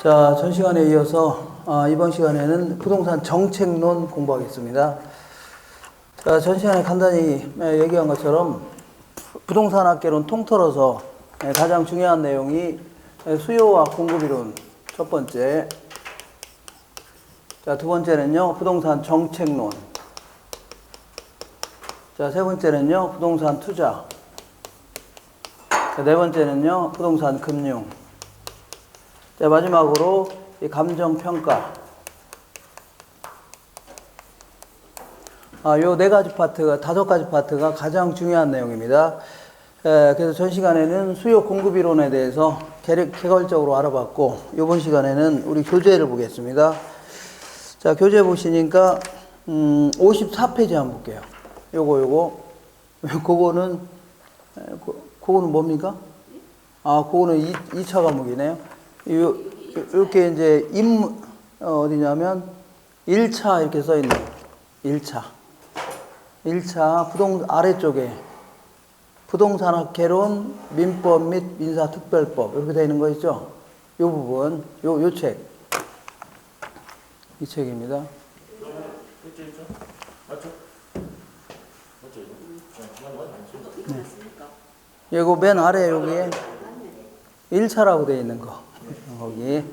자, 전 시간에 이어서 이번 시간에는 부동산 정책론 공부하겠습니다. 자, 전 시간에 간단히 얘기한 것처럼 부동산 학계론 통틀어서 가장 중요한 내용이 수요와 공급 이론 첫 번째, 자, 두 번째는요 부동산 정책론, 자, 세 번째는요 부동산 투자, 자, 네 번째는요 부동산 금융, 자, 마지막으로 이 감정평가. 요 네 가지 파트가, 다섯 가지 파트가 가장 중요한 내용입니다. 그래서 전 시간에는 수요 공급 이론에 대해서 개괄적으로 알아봤고, 이번 시간에는 우리 교재를 보겠습니다. 자, 교재 보시니까, 54페이지 한번 볼게요. 그거는 뭡니까? 그거는 2차 과목이네요. 이렇게 이제 어디냐면 1차 이렇게 써 있네요. 1차 아래쪽에 부동산학개론, 민법 및 민사특별법 이렇게 되어 있는 거 있죠? 이 부분, 요 책. 이 책입니다. 네. 이거 맨 아래 여기에 1차라고 되어 있는 거. 거기.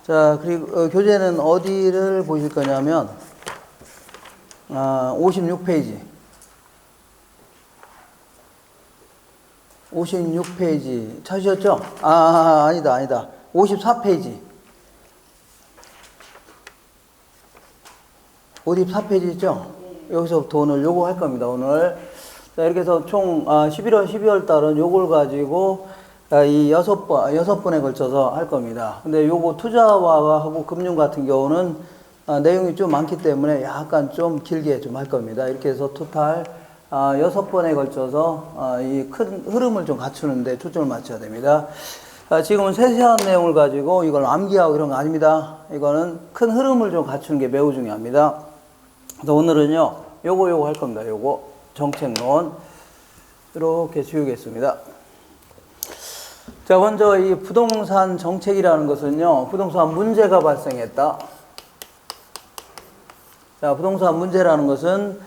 자, 그리고 교재는 어디를 보실 거냐면 56페이지. 56페이지 찾으셨죠? 아니다. 54페이지. 54페이지 있죠? 여기서부터 오늘 요거 할 겁니다. 오늘. 자, 이렇게 해서 총 11월, 12월 달은 요걸 가지고 이 6번에 걸쳐서 할 겁니다. 근데 요거 투자와 하고 금융 같은 경우는 내용이 좀 많기 때문에 약간 좀 길게 좀 할 겁니다. 이렇게 해서 토탈 6번에 걸쳐서 이 큰 흐름을 좀 갖추는데 초점을 맞춰야 됩니다. 지금은 세세한 내용을 가지고 이걸 암기하고 이런 거 아닙니다. 이거는 큰 흐름을 좀 갖추는 게 매우 중요합니다. 그래서 오늘은요, 요거 할 겁니다. 요거 정책론 이렇게 지우겠습니다. 자, 먼저 이 부동산 정책이라는 것은요, 부동산 문제가 발생했다. 자, 부동산 문제라는 것은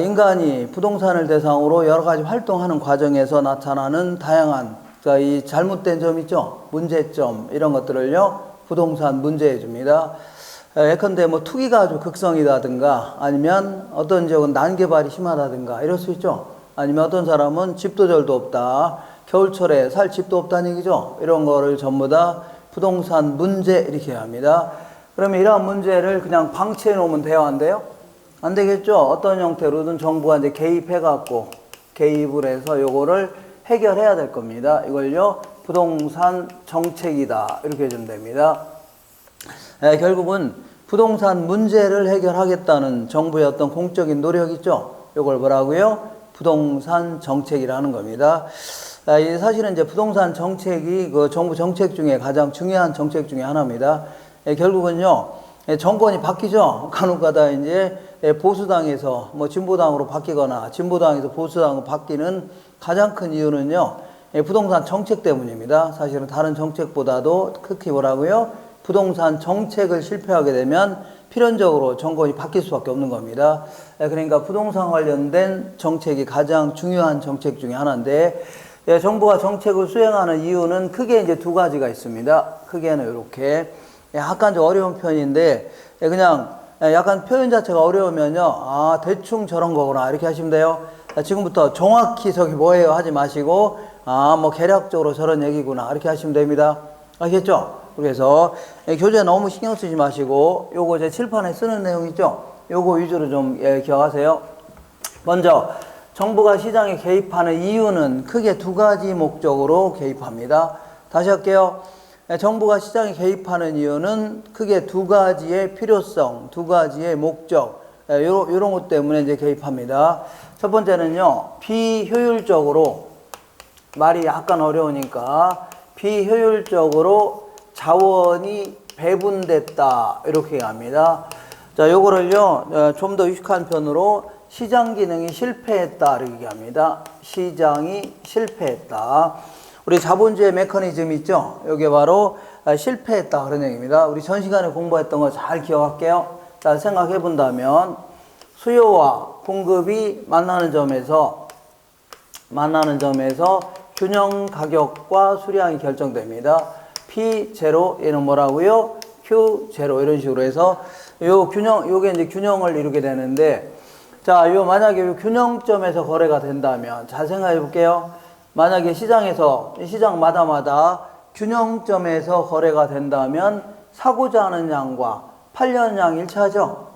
인간이 부동산을 대상으로 여러 가지 활동하는 과정에서 나타나는 다양한 이 잘못된 점 있죠? 문제점 이런 것들을요 부동산 문제해 줍니다. 예컨대 뭐 투기가 아주 극성이다든가, 아니면 어떤 지역은 난개발이 심하다든가 이럴 수 있죠. 아니면 어떤 사람은 집도 절도 없다, 겨울철에 살 집도 없다는 얘기죠. 이런 거를 전부 다 부동산 문제 이렇게 합니다. 그러면 이러한 문제를 그냥 방치해 놓으면 돼요, 안 돼요? 안 되겠죠. 어떤 형태로든 정부가 이제 개입을 해서 요거를 해결해야 될 겁니다. 이걸요 부동산 정책이다 이렇게 해주면 됩니다. 결국은 부동산 문제를 해결하겠다는 정부의 어떤 공적인 노력 있죠? 이걸 뭐라고요? 부동산 정책이라는 겁니다. 사실은 이제 부동산 정책이 그 정부 정책 중에 가장 중요한 정책 중에 하나입니다. 결국은요, 정권이 바뀌죠? 간혹가다 이제 보수당에서 뭐 진보당으로 바뀌거나 진보당에서 보수당으로 바뀌는 가장 큰 이유는요, 부동산 정책 때문입니다. 사실은 다른 정책보다도 특히 뭐라고요? 부동산 정책을 실패하게 되면 필연적으로 정권이 바뀔 수밖에 없는 겁니다. 그러니까 부동산 관련된 정책이 가장 중요한 정책 중에 하나인데, 정부가 정책을 수행하는 이유는 크게 이제 두 가지가 있습니다. 크게는 이렇게 약간 좀 어려운 편인데, 그냥 약간 표현 자체가 어려우면요, 대충 저런 거구나 이렇게 하시면 돼요. 지금부터 정확히 저기 뭐예요 하지 마시고, 뭐 개략적으로 저런 얘기구나 이렇게 하시면 됩니다. 알겠죠? 그래서 교재 너무 신경 쓰지 마시고 요거 제 칠판에 쓰는 내용 있죠? 요거 위주로 좀 기억하세요. 먼저 정부가 시장에 개입하는 이유는 크게 두 가지 목적으로 개입합니다. 다시 할게요. 정부가 시장에 개입하는 이유는 크게 두 가지의 필요성, 두 가지의 목적, 요런 것 때문에 이제 개입합니다. 첫 번째는요, 비효율적으로, 말이 약간 어려우니까 비효율적으로 자원이 배분됐다 이렇게 합니다. 자, 요거를요 좀 더 유식한 편으로 시장 기능이 실패했다 이렇게 합니다. 시장이 실패했다. 우리 자본주의 메커니즘 있죠? 이게 바로 실패했다 그런 얘기입니다. 우리 전 시간에 공부했던 거 잘 기억할게요. 자, 생각해 본다면 수요와 공급이 만나는 점에서 균형 가격과 수량이 결정됩니다. P0 얘는 뭐라고요? Q0 이런 식으로 해서 요게 이제 균형을 이루게 되는데, 자, 만약에 요 균형점에서 거래가 된다면, 잘 생각해 볼게요. 만약에 시장마다 균형점에서 거래가 된다면 사고자 하는 양과 팔려는 양이 일치하죠?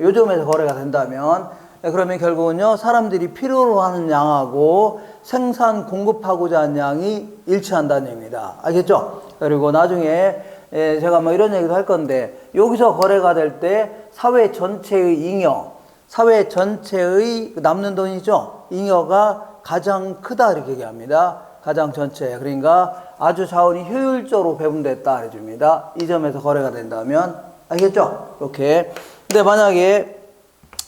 요 점에서 거래가 된다면, 그러면 결국은요, 사람들이 필요로 하는 양하고 생산 공급하고자 하는 양이 일치한다는 얘기입니다. 알겠죠? 그리고 나중에 제가 뭐 이런 얘기도 할 건데, 여기서 거래가 될 때 사회 전체의 잉여, 사회 전체의 남는 돈이죠? 잉여가 가장 크다 이렇게 얘기합니다. 가장 전체. 그러니까 아주 자원이 효율적으로 배분됐다 해줍니다. 이 점에서 거래가 된다면. 알겠죠? 이렇게. 근데 만약에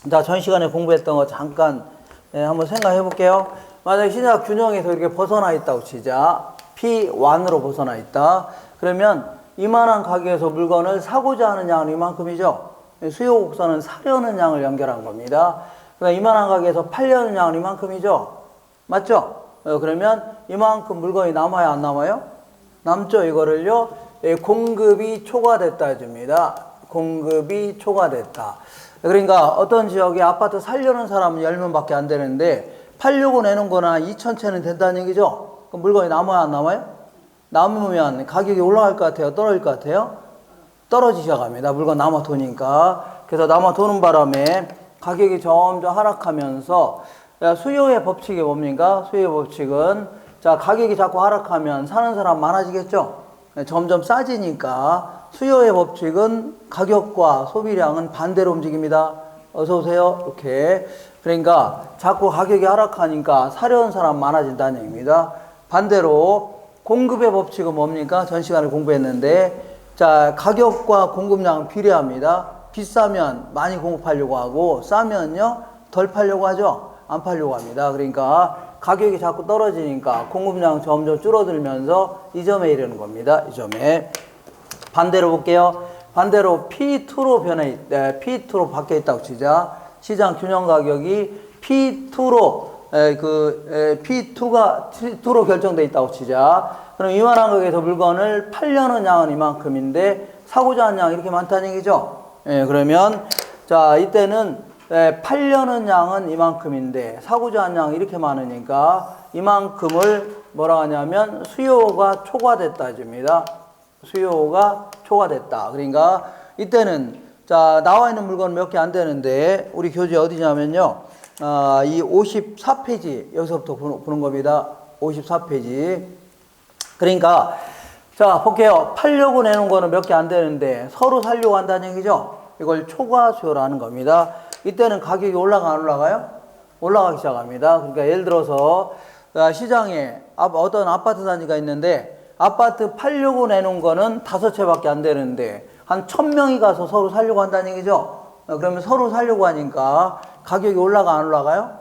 자, 전 시간에 공부했던 거 잠깐 한번 생각해 볼게요. 만약에 시장 균형에서 이렇게 벗어나 있다고 치자. P1으로 벗어나 있다. 그러면 이만한 가격에서 물건을 사고자 하는 양은 이만큼이죠. 수요 곡선은 사려는 양을 연결한 겁니다. 그러니까 이만한 가격에서 팔려는 양은 이만큼이죠. 맞죠? 그러면 이만큼 물건이 남아요, 안 남아요? 남죠. 이거를요, 공급이 초과됐다 해줍니다. 공급이 초과됐다. 그러니까 어떤 지역에 아파트 살려는 사람은 10명밖에 안 되는데 팔려고 내는 거나 2,000채는 된다는 얘기죠. 그럼 물건이 남아요, 안 남아요? 남으면 가격이 올라갈 것 같아요, 떨어질 것 같아요? 떨어지기 시작합니다. 물건 남아 도니까. 그래서 남아 도는 바람에 가격이 점점 하락하면서, 수요의 법칙이 뭡니까? 수요의 법칙은, 자, 가격이 자꾸 하락하면 사는 사람 많아지겠죠? 점점 싸지니까 수요의 법칙은 가격과 소비량은 반대로 움직입니다. 어서 오세요. 이렇게. 그러니까 자꾸 가격이 하락하니까 사려는 사람 많아진다는 얘기입니다. 반대로 공급의 법칙은 뭡니까? 전 시간에 공부했는데, 자, 가격과 공급량은 비례합니다. 비싸면 많이 공급하려고 하고 싸면요 덜 팔려고 하죠. 안 팔려고 합니다. 그러니까 가격이 자꾸 떨어지니까 공급량 점점 줄어들면서 이 점에 이르는 겁니다. 이 점에. 반대로 볼게요. 반대로 P2로 P2로 바뀌어 있다고 치자. 시장 균형 가격이 P2로 P2로 결정되어 있다고 치자. 그럼 이만한 가격에서 물건을 팔려는 양은 이만큼인데 사고자 하는 양이 이렇게 많다는 얘기죠. 그러면 자, 이때는 팔려는 양은 이만큼인데 사고자 하는 양이 이렇게 많으니까 이만큼을 뭐라 하냐면 수요가 초과됐다 해줍니다. 수요가 초과됐다. 그러니까 이때는 자, 나와 있는 물건은 몇 개 안 되는데 우리 교재 어디냐면요, 이 54페이지 여기서부터 보는 겁니다. 54페이지. 그러니까 자, 볼게요. 팔려고 내는 거는 몇 개 안 되는데 서로 살려고 한다는 얘기죠. 이걸 초과 수요라는 겁니다. 이때는 가격이 올라가 안 올라가요? 올라가기 시작합니다. 그러니까 예를 들어서 시장에 어떤 아파트 단지가 있는데 아파트 팔려고 내놓은 거는 5채밖에 안 되는데 한 1,000명이 가서 서로 살려고 한다는 얘기죠. 그러면 서로 살려고 하니까 가격이 올라가 안 올라가요?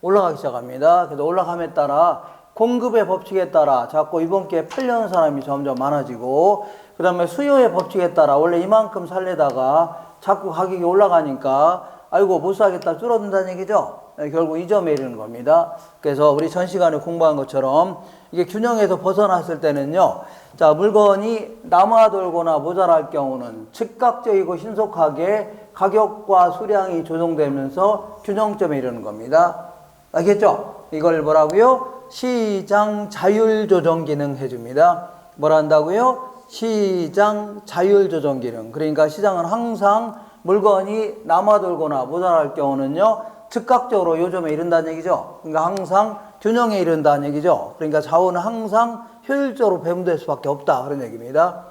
올라가기 시작합니다. 그래서 올라감에 따라 공급의 법칙에 따라 자꾸 이번 기회에 팔려는 사람이 점점 많아지고, 그 다음에 수요의 법칙에 따라 원래 이만큼 살려다가 자꾸 가격이 올라가니까 아이고 못 사겠다 줄어든다는 얘기죠. 결국 이 점에 이르는 겁니다. 그래서 우리 전 시간에 공부한 것처럼 이게 균형에서 벗어났을 때는요, 자, 물건이 남아돌거나 모자랄 경우는 즉각적이고 신속하게 가격과 수량이 조정되면서 균형점에 이르는 겁니다. 알겠죠? 이걸 뭐라고요? 시장 자율 조정 기능 해줍니다. 뭘 한다고요? 시장 자율 조정 기능. 그러니까 시장은 항상 물건이 남아돌거나 모자랄 경우는요, 즉각적으로 요점에 이른다는 얘기죠. 그러니까 항상 균형에 이른다는 얘기죠. 그러니까 자원은 항상 효율적으로 배분될 수밖에 없다 그런 얘기입니다.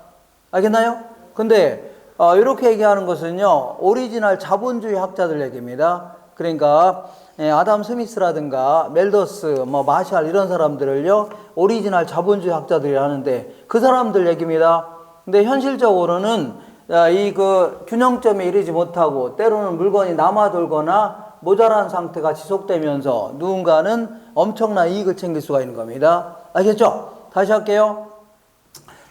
알겠나요? 근데 이렇게 얘기하는 것은요, 오리지널 자본주의 학자들 얘기입니다. 그러니까 아담 스미스라든가 멜더스, 마샬 이런 사람들을요, 오리지널 자본주의 학자들이 하는데 그 사람들 얘기입니다. 근데 현실적으로는 이 균형점에 이르지 못하고 때로는 물건이 남아돌거나 모자란 상태가 지속되면서 누군가는 엄청난 이익을 챙길 수가 있는 겁니다. 알겠죠? 다시 할게요.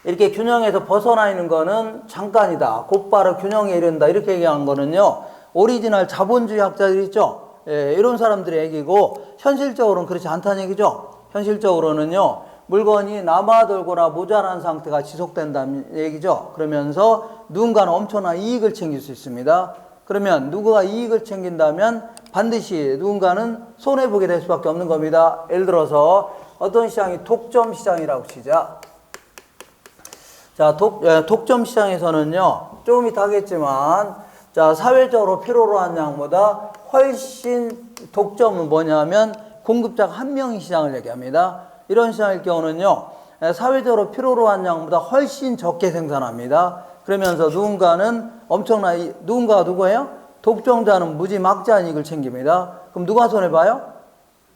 이렇게 균형에서 벗어나 있는 거는 잠깐이다. 곧바로 균형에 이른다. 이렇게 얘기한 거는요. 오리지널 자본주의 학자들 있죠. 예, 이런 사람들의 얘기고 현실적으로는 그렇지 않다는 얘기죠. 현실적으로는요. 물건이 남아돌거나 모자란 상태가 지속된다는 얘기죠. 그러면서 누군가는 엄청난 이익을 챙길 수 있습니다. 그러면 누구가 이익을 챙긴다면 반드시 누군가는 손해보게 될 수밖에 없는 겁니다. 예를 들어서 어떤 시장이 독점 시장이라고 치자. 자, 독점 시장에서는요, 조금 이따 하겠지만, 자, 사회적으로 필요로 한 양보다 훨씬 독점은 뭐냐면 공급자가 한 명의 시장을 얘기합니다. 이런 시장일 경우는요, 사회적으로 필요로 한 양보다 훨씬 적게 생산합니다. 그러면서 누군가는 누군가가 누구예요? 독점자는 무지막지한 이익을 챙깁니다. 그럼 누가 손해봐요?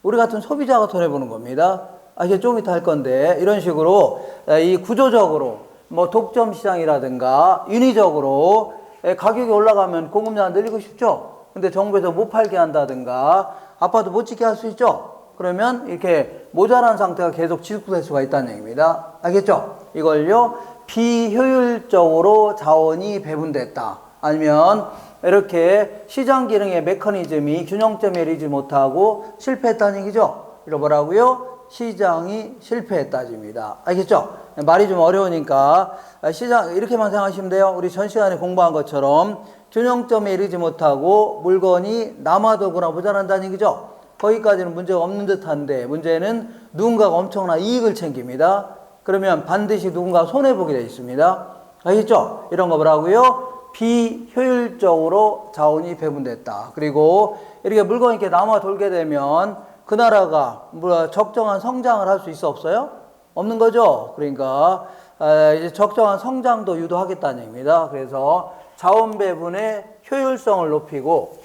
우리 같은 소비자가 손해보는 겁니다. 이게 좀 이따 할 건데, 이런 식으로 이 구조적으로 뭐 독점 시장이라든가 인위적으로 가격이 올라가면 공급량을 늘리고 싶죠. 근데 정부에서 못 팔게 한다든가 아파트 못 짓게 할 수 있죠. 그러면 이렇게 모자란 상태가 계속 지속될 수가 있다는 얘기입니다. 알겠죠? 이걸요 비효율적으로 자원이 배분됐다. 아니면 이렇게 시장 기능의 메커니즘이 균형점에 이르지 못하고 실패했다는 얘기죠. 이거 뭐라고요? 시장이 실패했다집니다. 알겠죠? 말이 좀 어려우니까 시장 이렇게만 생각하시면 돼요. 우리 전 시간에 공부한 것처럼 균형점에 이르지 못하고 물건이 남아돌거나 모자란다는 얘기죠. 거기까지는 문제가 없는 듯한데 문제는 누군가가 엄청난 이익을 챙깁니다. 그러면 반드시 누군가 손해보게 되어 있습니다. 알겠죠? 이런 거 뭐라고요? 비효율적으로 자원이 배분됐다. 그리고 이렇게 물건이 이렇게 남아돌게 되면 그 나라가 적정한 성장을 할 수 있어 없어요? 없는 거죠. 그러니까 이제 적정한 성장도 유도하겠다는 얘기입니다. 그래서 자원 배분의 효율성을 높이고,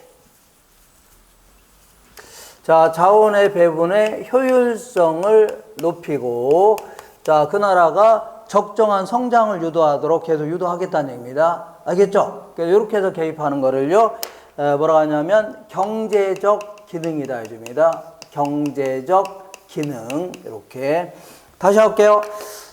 자, 자원의 배분의 효율성을 높이고, 자, 그 나라가 적정한 성장을 유도하도록 계속 유도하겠다는 얘기입니다. 알겠죠? 그래서 이렇게 해서 개입하는 거를요, 뭐라고 하냐면 경제적 기능이다 해줍니다. 경제적 기능. 이렇게 다시 할게요.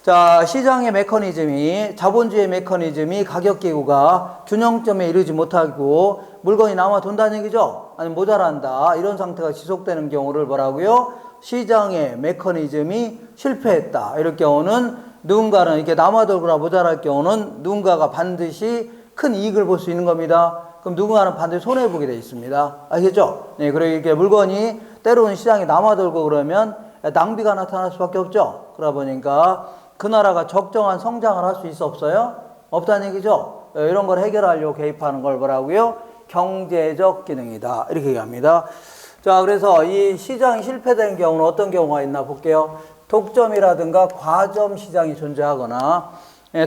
자, 시장의 메커니즘이, 자본주의 메커니즘이 가격기구가 균형점에 이르지 못하고 물건이 남아 돈다는 얘기죠. 아니면 모자란다. 이런 상태가 지속되는 경우를 뭐라고요? 시장의 메커니즘이 실패했다. 이럴 경우는 누군가는 이렇게 남아돌거나 모자랄 경우는 누군가가 반드시 큰 이익을 볼 수 있는 겁니다. 그럼 누군가는 반드시 손해보게 되어 있습니다. 알겠죠? 네, 그리고 이렇게 물건이 때로는 시장에 남아돌고 그러면 낭비가 나타날 수밖에 없죠. 그러다 보니까 그 나라가 적정한 성장을 할 수 있어 없어요? 없다는 얘기죠. 이런 걸 해결하려고 개입하는 걸 뭐라고요? 경제적 기능이다. 이렇게 얘기합니다. 자, 그래서 이 시장이 실패된 경우는 어떤 경우가 있나 볼게요. 독점이라든가 과점 시장이 존재하거나,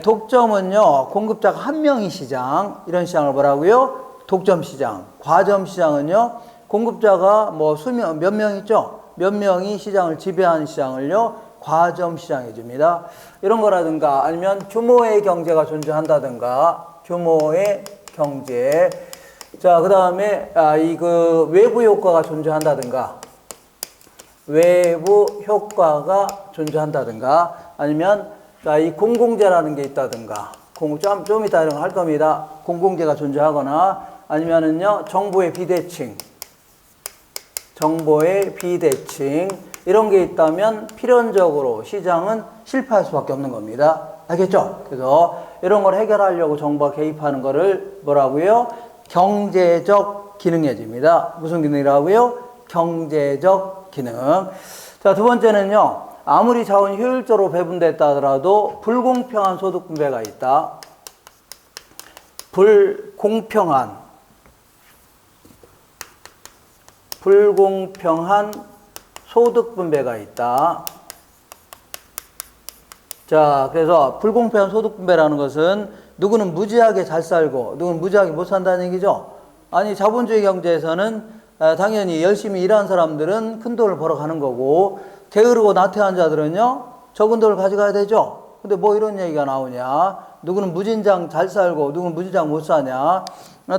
독점은요, 공급자가 한 명의 시장, 이런 시장을 뭐라고요? 독점 시장. 과점 시장은요, 공급자가 몇 명 있죠? 몇 명이 시장을 지배하는 시장을요, 과점 시장해 줍니다. 이런 거라든가, 아니면 규모의 경제가 존재한다든가, 규모의 경제. 자, 그 다음에, 외부 효과가 존재한다든가, 외부 효과가 존재한다든가, 아니면, 자, 이 공공재라는 게 있다든가, 좀 이따 이런 거 할 겁니다. 공공재가 존재하거나, 아니면은요, 정보의 비대칭, 이런 게 있다면 필연적으로 시장은 실패할 수밖에 없는 겁니다. 알겠죠? 그래서 이런 걸 해결하려고 정부가 개입하는 거를 뭐라고요? 경제적 기능해집니다. 무슨 기능이라고요? 경제적 기능. 자, 두 번째는요, 아무리 자원이 효율적으로 배분됐다 하더라도 불공평한 소득 분배가 있다. 불공평한 소득 분배가 있다. 자, 그래서 불공평한 소득 분배라는 것은 누구는 무지하게 잘 살고 누구는 무지하게 못 산다는 얘기죠. 아니, 자본주의 경제에서는 당연히 열심히 일하는 사람들은 큰 돈을 벌어가는 거고 게으르고 나태한 자들은요, 적은 돈을 가져가야 되죠. 근데 뭐 이런 얘기가 나오냐? 누구는 무진장 잘 살고 누구는 무진장 못 사냐?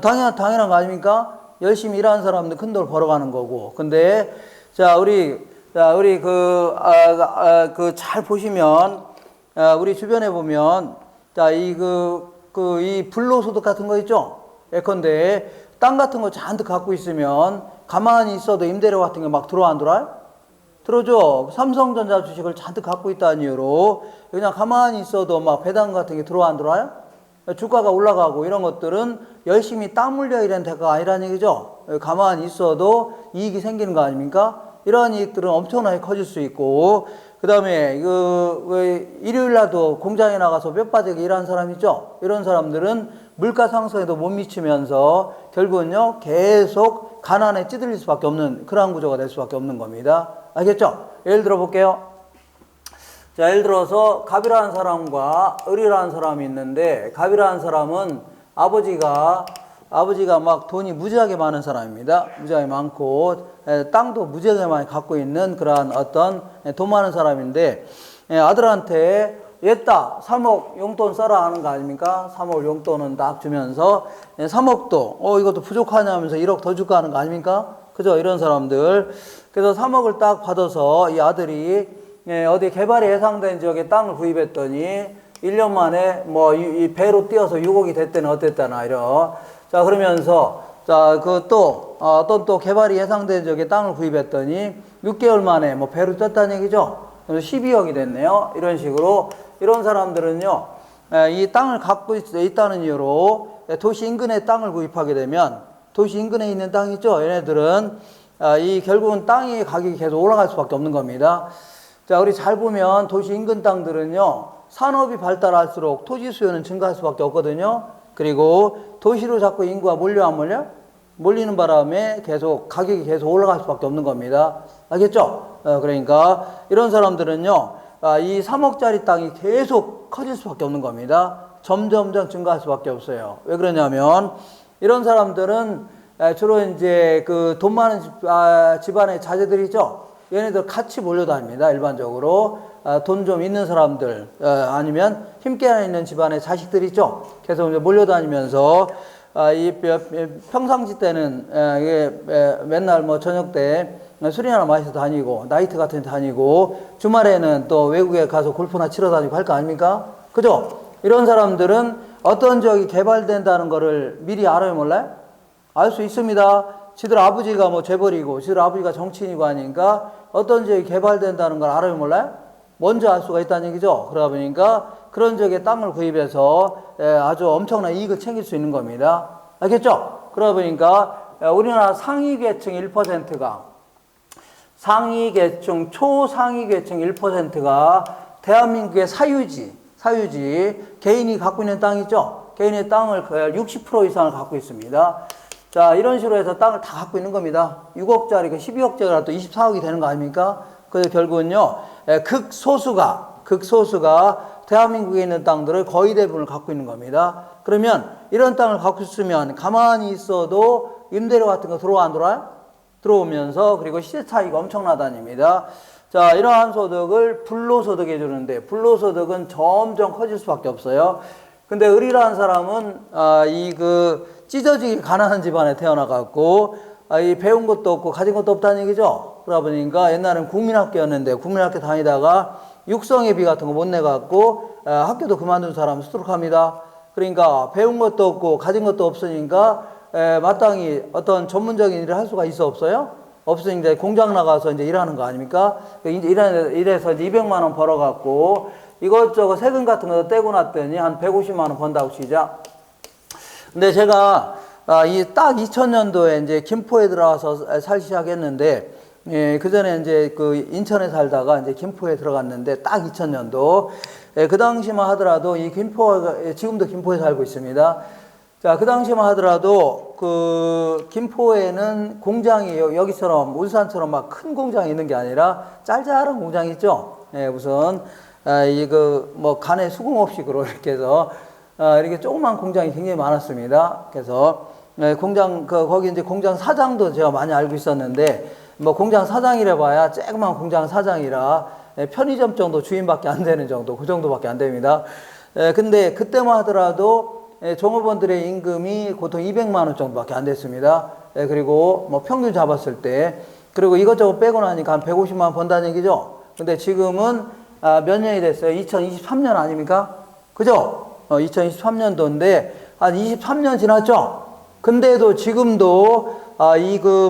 당연한 거 아닙니까? 열심히 일하는 사람들 큰 돈을 벌어가는 거고. 근데 자, 우리 자, 우리 잘 보시면, 우리 주변에 보면, 자, 이 불로소득 같은 거 있죠? 예컨대, 땅 같은 거 잔뜩 갖고 있으면, 가만히 있어도 임대료 같은 게 막 들어와 안 들어와요? 들어오죠? 삼성전자 주식을 잔뜩 갖고 있다는 이유로, 그냥 가만히 있어도 막 배당 같은 게 들어와 안 들어와요? 주가가 올라가고 이런 것들은 열심히 땀 흘려 이런 대가가 아니라는 얘기죠. 가만히 있어도 이익이 생기는 거 아닙니까? 이러한 이익들은 엄청나게 커질 수 있고, 그 다음에 일요일 날도 공장에 나가서 뼈 빠지게 일하는 사람 있죠? 이런 사람들은 물가 상승에도 못 미치면서 결국은요, 계속 가난에 찌들릴 수밖에 없는 그러한 구조가 될 수밖에 없는 겁니다. 알겠죠? 예를 들어 볼게요. 자, 예를 들어서 갑이라는 사람과 을이라는 사람이 있는데, 갑이라는 사람은 아버지가 막 돈이 무지하게 많은 사람입니다. 무지하게 많고 땅도 무지하게 많이 갖고 있는 그러한 어떤 돈 많은 사람인데, 아들한테 얘따 3억 용돈 써라 하는 거 아닙니까? 3억 용돈은 딱 주면서 3억도 이것도 부족하냐면서 1억 더 줄까 하는 거 아닙니까? 그죠? 이런 사람들. 그래서 3억을 딱 받아서 이 아들이 어디 개발이 예상된 지역에 땅을 구입했더니 1년 만에 이 배로 뛰어서 6억이 됐다는 어땠다나 이런. 자, 그러면서 자, 어떤 또 개발이 예상된 지역에 땅을 구입했더니 6개월 만에 배로 떴다는 얘기죠. 그래서 12억이 됐네요. 이런 식으로 이런 사람들은요, 이 땅을 갖고 있다는 이유로 도시 인근에 땅을 구입하게 되면 도시 인근에 있는 땅 있죠. 얘네들은 이 결국은 땅의 가격이 계속 올라갈 수밖에 없는 겁니다. 자, 우리 잘 보면 도시 인근 땅들은요, 산업이 발달할수록 토지 수요는 증가할 수밖에 없거든요. 그리고 도시로 자꾸 인구가 몰려 안 몰려? 몰리는 바람에 계속 가격이 계속 올라갈 수밖에 없는 겁니다. 알겠죠? 그러니까 이런 사람들은요, 이 3억짜리 땅이 계속 커질 수밖에 없는 겁니다. 점점점 증가할 수밖에 없어요. 왜 그러냐면 이런 사람들은 주로 이제 그 돈 많은 집안의 자제들이죠. 얘네들 같이 몰려다닙니다. 일반적으로 돈 좀 있는 사람들 아니면 힘께 있는 집안의 자식들 있죠. 계속 이제 몰려다니면서 이 평상시 때는 맨날 저녁 때 술이나 마셔서 다니고 나이트 같은 데 다니고 주말에는 또 외국에 가서 골프나 치러 다니고 할 거 아닙니까? 그죠? 이런 사람들은 어떤 지역이 개발된다는 거를 미리 알아요, 몰라요? 알 수 있습니다. 지들 아버지가 재벌이고 지들 아버지가 정치인이고 하니까 어떤 지역이 개발된다는 걸 알아요, 몰라요? 먼저 알 수가 있다는 얘기죠. 그러다 보니까 그런 지역에 땅을 구입해서 아주 엄청난 이익을 챙길 수 있는 겁니다. 알겠죠? 그러다 보니까 우리나라 상위 계층 1%가 상위 계층, 초상위 계층 1%가 대한민국의 사유지, 개인이 갖고 있는 땅 있죠? 개인의 땅을 60% 이상을 갖고 있습니다. 자, 이런 식으로 해서 땅을 다 갖고 있는 겁니다. 6억짜리, 12억짜리라도 24억이 되는 거 아닙니까? 그래서 결국은요, 극소수가 대한민국에 있는 땅들을 거의 대부분을 갖고 있는 겁니다. 그러면 이런 땅을 갖고 있으면 가만히 있어도 임대료 같은 거 들어와 안 들어와요? 들어오면서 그리고 시세 차이가 엄청나다닙니다. 자, 이러한 소득을 불로소득해 주는데 불로소득은 점점 커질 수밖에 없어요. 근데 을이라는 사람은 찢어지게 가난한 집안에 태어나갖고 이 배운 것도 없고 가진 것도 없다는 얘기죠. 그러다 보니까 옛날엔 국민학교였는데 국민학교 다니다가 육성회비 같은 거 못 내갖고 학교도 그만둔 사람 수두룩합니다. 그러니까 배운 것도 없고 가진 것도 없으니까 마땅히 어떤 전문적인 일을 할 수가 있어 없어요? 없으니 이제 공장 나가서 이제 일하는 거 아닙니까? 이래서 이제 200만 원 벌어갖고 이것저것 세금 같은 거 떼고 났더니 한 150만 원 번다고 시작. 근데 제가 딱 2000년도에 이제 김포에 들어와서 살기 시작했는데, 그 전에 이제 인천에 살다가 이제 김포에 들어갔는데 딱 2000년도. 그 당시만 하더라도 지금도 김포에 살고 있습니다. 자, 그 당시만 하더라도 김포에는 공장이 여기처럼 울산처럼 막 큰 공장이 있는 게 아니라 짤짤한 공장이 있죠. 무슨 간에 수긍 없이 이렇게 해서 이렇게 조그만 공장이 굉장히 많았습니다. 그래서 거기 이제 공장 사장도 제가 많이 알고 있었는데 공장 사장이라 봐야 조그만 공장 사장이라 편의점 정도 주인밖에 안 되는 정도, 그 정도밖에 안 됩니다. 근데 그때만 하더라도 종업원들의 임금이 보통 200만 원 정도밖에 안 됐습니다. 그리고 평균 잡았을 때 그리고 이것저것 빼고 나니까 한 150만 원 번다는 얘기죠. 근데 지금은 몇 년이 됐어요? 2023년 아닙니까? 그죠? 2023년도인데 한 23년 지났죠? 근데도 지금도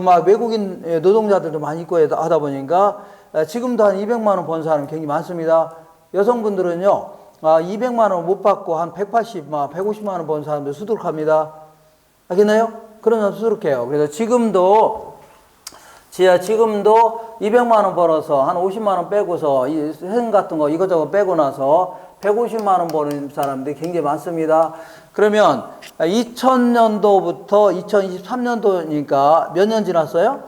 막 외국인 노동자들도 많이 있고 하다 보니까 지금도 한 200만 원 번 사람 굉장히 많습니다. 여성분들은요, 200만 원 못 받고 한 180, 150만 원 번 사람들 수두룩합니다. 알겠나요? 그런 사람 수두룩해요. 그래서 지금도 200만 원 벌어서 한 50만 원 빼고서 세금 같은 거 이것저것 빼고 나서 150만 원 버는 사람들이 굉장히 많습니다. 그러면 2000년도부터 2023년도니까 몇 년 지났어요?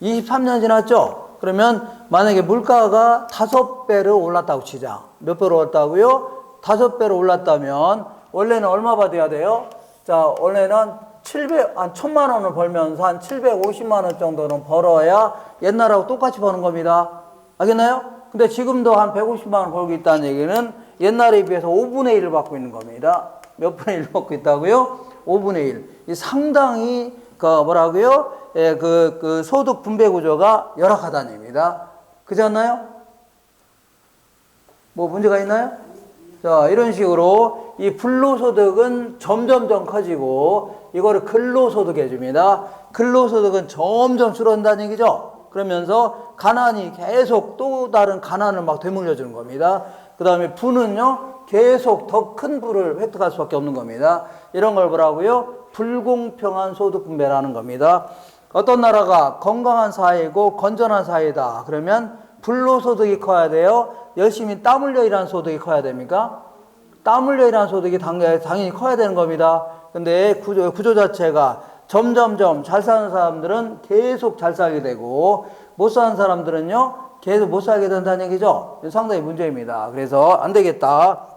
23년 지났죠? 그러면 만약에 물가가 5배로 올랐다고 치자. 몇 배로 올랐다고요? 5배로 올랐다면 원래는 얼마 받아야 돼요? 자, 원래는 한 1000만 원을 벌면서 한 750만 원 정도는 벌어야 옛날하고 똑같이 버는 겁니다. 알겠나요? 근데 지금도 한 150만 원 벌고 있다는 얘기는 옛날에 비해서 5분의 1을 받고 있는 겁니다. 몇 분의 1 받고 있다고요? 5분의 1. 이 상당히 그 소득 분배 구조가 열악하다는 얘기입니다. 그렇지 않나요? 뭐 문제가 있나요? 자, 이런 식으로 이 불로소득은 점점점 커지고 이거를 근로소득 해줍니다. 근로소득은 점점 줄어든다는 얘기죠. 그러면서 가난이 계속 또 다른 가난을 막 되물려 주는 겁니다. 그 다음에 부는요, 계속 더 큰 부를 획득할 수밖에 없는 겁니다. 이런 걸 뭐라고요? 불공평한 소득 분배라는 겁니다. 어떤 나라가 건강한 사회고 건전한 사회다. 그러면 불로소득이 커야 돼요? 열심히 땀 흘려 일하는 소득이 커야 됩니까? 땀 흘려 일하는 소득이 당연히 커야 되는 겁니다. 근데 구조 자체가 점점점 잘 사는 사람들은 계속 잘 살게 되고 못 사는 사람들은요 계속 못 살게 된다는 얘기죠. 상당히 문제입니다. 그래서 안 되겠다.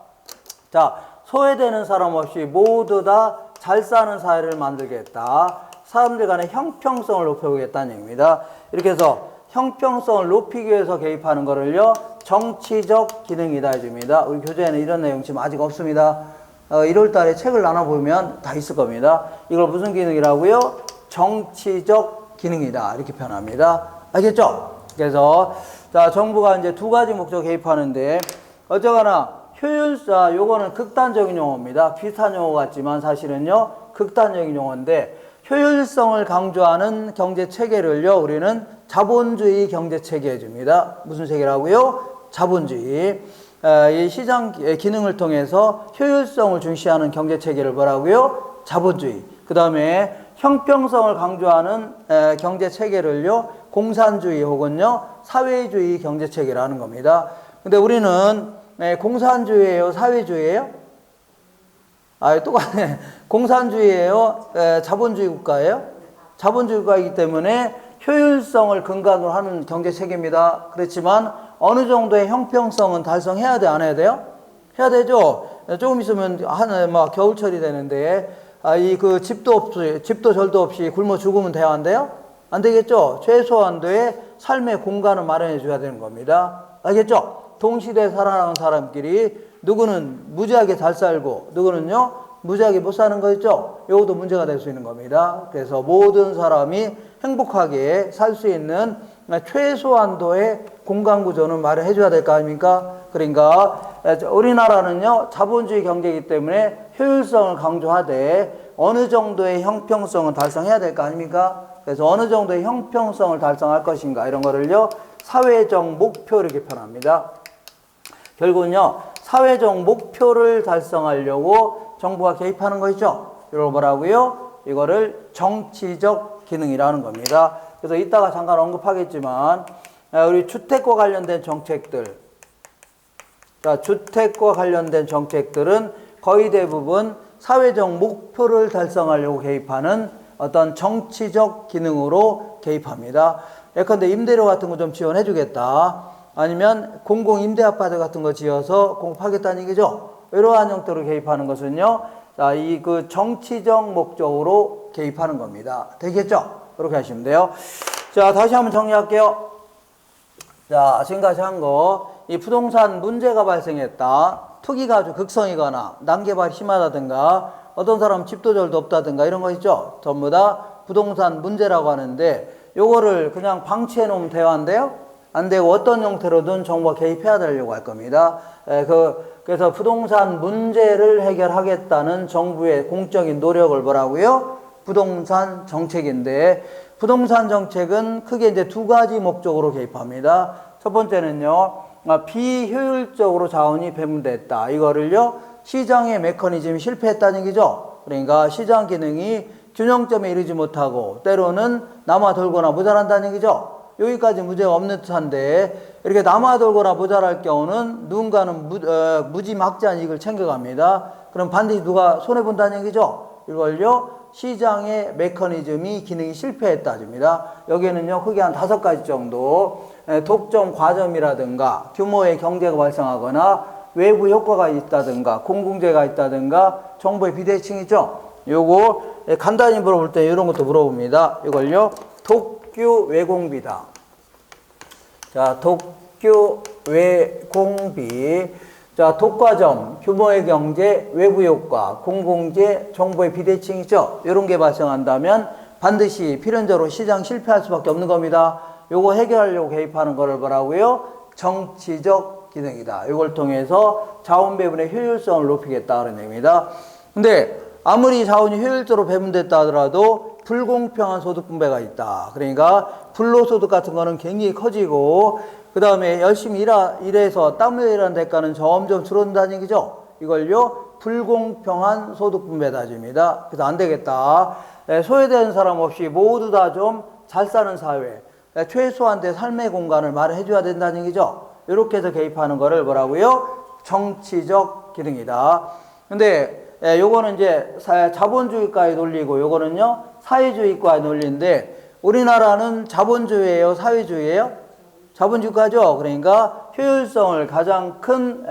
자, 소외되는 사람 없이 모두 다 잘 사는 사회를 만들겠다. 사람들 간의 형평성을 높여보겠다는 얘기입니다. 이렇게 해서 형평성을 높이기 위해서 개입하는 거를요, 정치적 기능이다 해줍니다. 우리 교재에는 이런 내용 지금 아직 없습니다. 1월 달에 책을 나눠보면 다 있을 겁니다. 이걸 무슨 기능이라고요? 정치적 기능이다. 이렇게 표현합니다. 알겠죠? 그래서, 자, 정부가 이제 두 가지 목적 개입하는데, 어쩌거나 요거는 극단적인 용어입니다. 비슷한 용어 같지만 사실은요, 극단적인 용어인데, 효율성을 강조하는 경제 체계를요, 우리는 자본주의 경제 체계 해줍니다. 무슨 체계라고요? 자본주의. 이 시장 기능을 통해서 효율성을 중시하는 경제 체계를 뭐라고요? 자본주의. 그 다음에 형평성을 강조하는 경제 체계를요, 공산주의 혹은요, 사회주의 경제 체계라는 겁니다. 근데 우리는 공산주의예요? 사회주의예요? 똑같네. 공산주의예요? 자본주의 국가예요? 자본주의 국가이기 때문에 효율성을 근간으로 하는 경제 체계입니다. 그렇지만 어느 정도의 형평성은 달성해야 돼, 안 해야 돼요? 해야 되죠. 조금 있으면 겨울철이 되는데 집도 절도 없이 굶어 죽으면 돼야 안 돼요? 안 되겠죠. 최소한도의 삶의 공간을 마련해 줘야 되는 겁니다. 알겠죠? 동시대에 살아나는 사람끼리 누구는 무지하게 잘 살고 누구는요 무지하게 못 사는 거 있죠. 이것도 문제가 될 수 있는 겁니다. 그래서 모든 사람이 행복하게 살 수 있는 최소한도의 공간 구조는 마련해 줘야 될 거 아닙니까? 그러니까 우리나라는요 자본주의 경제이기 때문에 효율성을 강조하되 어느 정도의 형평성을 달성해야 될 거 아닙니까? 그래서 어느 정도의 형평성을 달성할 것인가 이런 거를요 사회적 목표 이렇게 표현합니다. 결국은요 사회적 목표를 달성하려고 정부가 개입하는 거 있죠. 이걸 뭐라고요? 이거를 정치적 기능이라는 겁니다. 그래서 이따가 잠깐 언급하겠지만 우리 주택과 관련된 정책들, 자, 주택과 관련된 정책들은 거의 대부분 사회적 목표를 달성하려고 개입하는 어떤 정치적 기능으로 개입합니다. 예컨대 임대료 같은 거 좀 지원해 주겠다. 아니면 공공임대아파트 같은 거 지어서 공급하겠다는 얘기죠. 이러한 형태로 개입하는 것은요. 자, 그 정치적 목적으로 개입하는 겁니다. 되겠죠? 그렇게 하시면 돼요. 자, 다시 한번 정리할게요. 자, 지금까지 한 거, 이 부동산 문제가 발생했다. 투기가 아주 극성이거나 난개발이 심하다든가 어떤 사람은 집도 절도 없다든가 이런 거 있죠. 전부 다 부동산 문제라고 하는데 요거를 그냥 방치해 놓으면 돼요, 안 돼요? 안 되고 어떤 형태로든 정부가 개입해야 되려고 할 겁니다. 그래서 부동산 문제를 해결하겠다는 정부의 공적인 노력을 뭐라고요? 부동산 정책인데, 부동산 정책은 크게 이제 두 가지 목적으로 개입합니다. 첫 번째는요, 비효율적으로 자원이 배분됐다. 이거를요, 시장의 메커니즘이 실패했다는 얘기죠. 그러니까 시장 기능이 균형점에 이르지 못하고 때로는 남아돌거나 모자란다는 얘기죠. 여기까지 문제가 없는 듯한데, 이렇게 남아돌거나 모자랄 경우는 누군가는 무지막지한 이익을 챙겨갑니다. 그럼 반드시 누가 손해본다는 얘기죠. 이걸요, 시장의 메커니즘이 기능이 실패했다집니다. 여기에는요, 크게 한 5가지 정도, 독점 과점이라든가 규모의 경제가 발생하거나 외부 효과가 있다든가 공공재가 있다든가 정부의 비대칭이죠. 요거 간단히 물어볼 때 이런 것도 물어봅니다. 이걸요, 독규 외공비다. 자, 독규 외공비. 자, 독과점, 규모의 경제, 외부 효과, 공공재, 정부의 비대칭이죠. 이런 게 발생한다면 반드시 필연적으로 시장 실패할 수밖에 없는 겁니다. 요거 해결하려고 개입하는 거를 뭐라고요? 정치적 기능이다. 이걸 통해서 자원 배분의 효율성을 높이겠다 그런 얘기입니다. 근데 아무리 자원이 효율적으로 배분됐다 하더라도 불공평한 소득 분배가 있다. 그러니까 불로소득 같은 거는 굉장히 커지고, 그 다음에 열심히 일해서 땀 흘려 일하는 대가는 점점 줄어든다는 얘기죠. 이걸요, 불공평한 소득 분배다집니다. 그래서 안 되겠다. 소외되는 사람 없이 모두 다 좀 잘 사는 사회, 최소한의 삶의 공간을 마련해 줘야 된다는 얘기죠. 이렇게 해서 개입하는 거를 뭐라고요? 정치적 기능이다. 근데 요거는 이제 자본주의과의 논리고, 요거는요, 사회주의과의 논리인데, 우리나라는 자본주의예요, 사회주의예요? 자본주의과죠. 그러니까 효율성을 가장 큰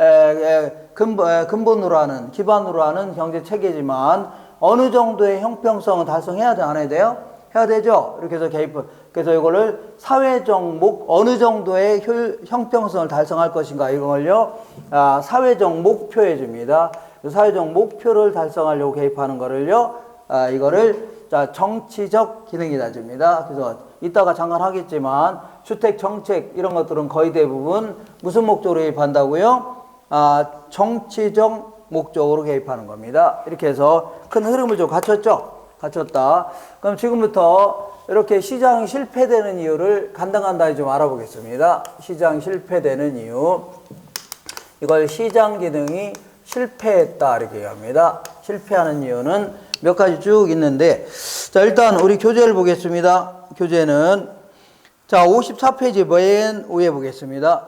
근본으로 하는, 기반으로 하는 경제 체계지만 어느 정도의 형평성은 달성해야 돼, 안 해야 돼요? 해야 되죠. 이렇게 해서 그래서 이거를 사회적 어느 정도의 형평성을 달성할 것인가, 이걸요, 사회적 목표에 줍니다. 사회적 목표를 달성하려고 개입하는 거를요, 이거를 정치적 기능이다 줍니다. 그래서 이따가 잠깐 하겠지만 주택 정책 이런 것들은 거의 대부분 무슨 목적으로 개입한다고요? 정치적 목적으로 개입하는 겁니다. 이렇게 해서 큰 흐름을 좀 갖췄다. 그럼 지금부터 이렇게 시장이 실패되는 이유를 간단히 좀 알아보겠습니다. 시장 실패되는 이유. 이걸 시장 기능이 실패했다 이렇게 합니다. 실패하는 이유는 몇 가지 쭉 있는데, 자, 일단 우리 교재를 보겠습니다. 교재는, 자, 54페이지 맨 위에 보겠습니다.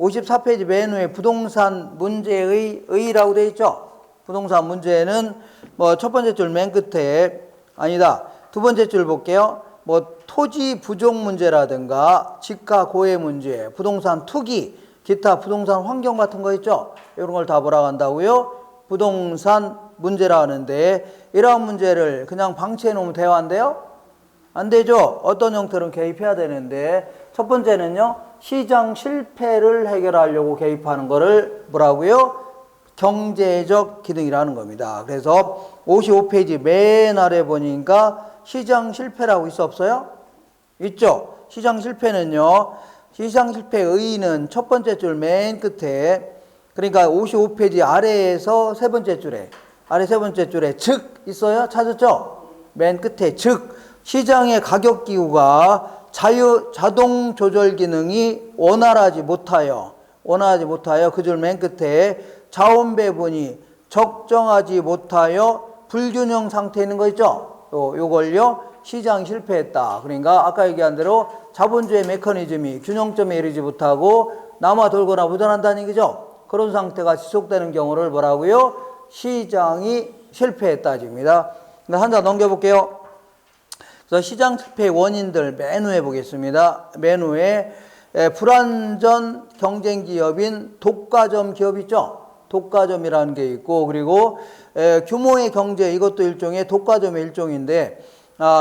54페이지 맨 위에 부동산 문제의 의라고 되어 있죠. 부동산 문제는 뭐 첫 번째 줄 맨 끝에, 아니다, 두 번째 줄 볼게요. 뭐 토지 부족 문제라든가 지가 고해 문제, 부동산 투기, 기타 부동산 환경 같은 거 있죠. 이런 걸 다 뭐라고 한다고요? 부동산 문제라 하는데, 이러한 문제를 그냥 방치해 놓으면 돼요, 안 돼요? 안 되죠. 어떤 형태로는 개입해야 되는데, 첫 번째는요, 시장 실패를 해결하려고 개입하는 거를 뭐라고요? 경제적 기능이라는 겁니다. 그래서 55페이지 맨 아래 보니까 시장 실패라고 있어, 없어요? 있죠. 시장 실패는요, 시장 실패의 의의는 첫 번째 줄 맨 끝에, 그러니까 55페이지 아래에서 세 번째 줄에, 즉 있어요? 찾았죠? 맨 끝에 즉, 시장의 가격 기구가 자동 조절 기능이 원활하지 못하여 그 줄 맨 끝에 자원 배분이 적정하지 못하여 불균형 상태에 있는 거 있죠? 요걸요, 시장 실패했다. 그러니까 아까 얘기한 대로 자본주의 메커니즘이 균형점에 이르지 못하고 남아 돌거나 모자란다는 얘기죠. 그런 상태가 지속되는 경우를 뭐라고요? 시장이 실패했다집니다. 한 장 넘겨볼게요. 그래서 시장 실패의 원인들 맨 위에 보겠습니다. 맨 위에 불완전 경쟁 기업인 독과점 기업 있죠? 독과점이라는 게 있고, 그리고 규모의 경제, 이것도 일종의 독과점의 일종인데,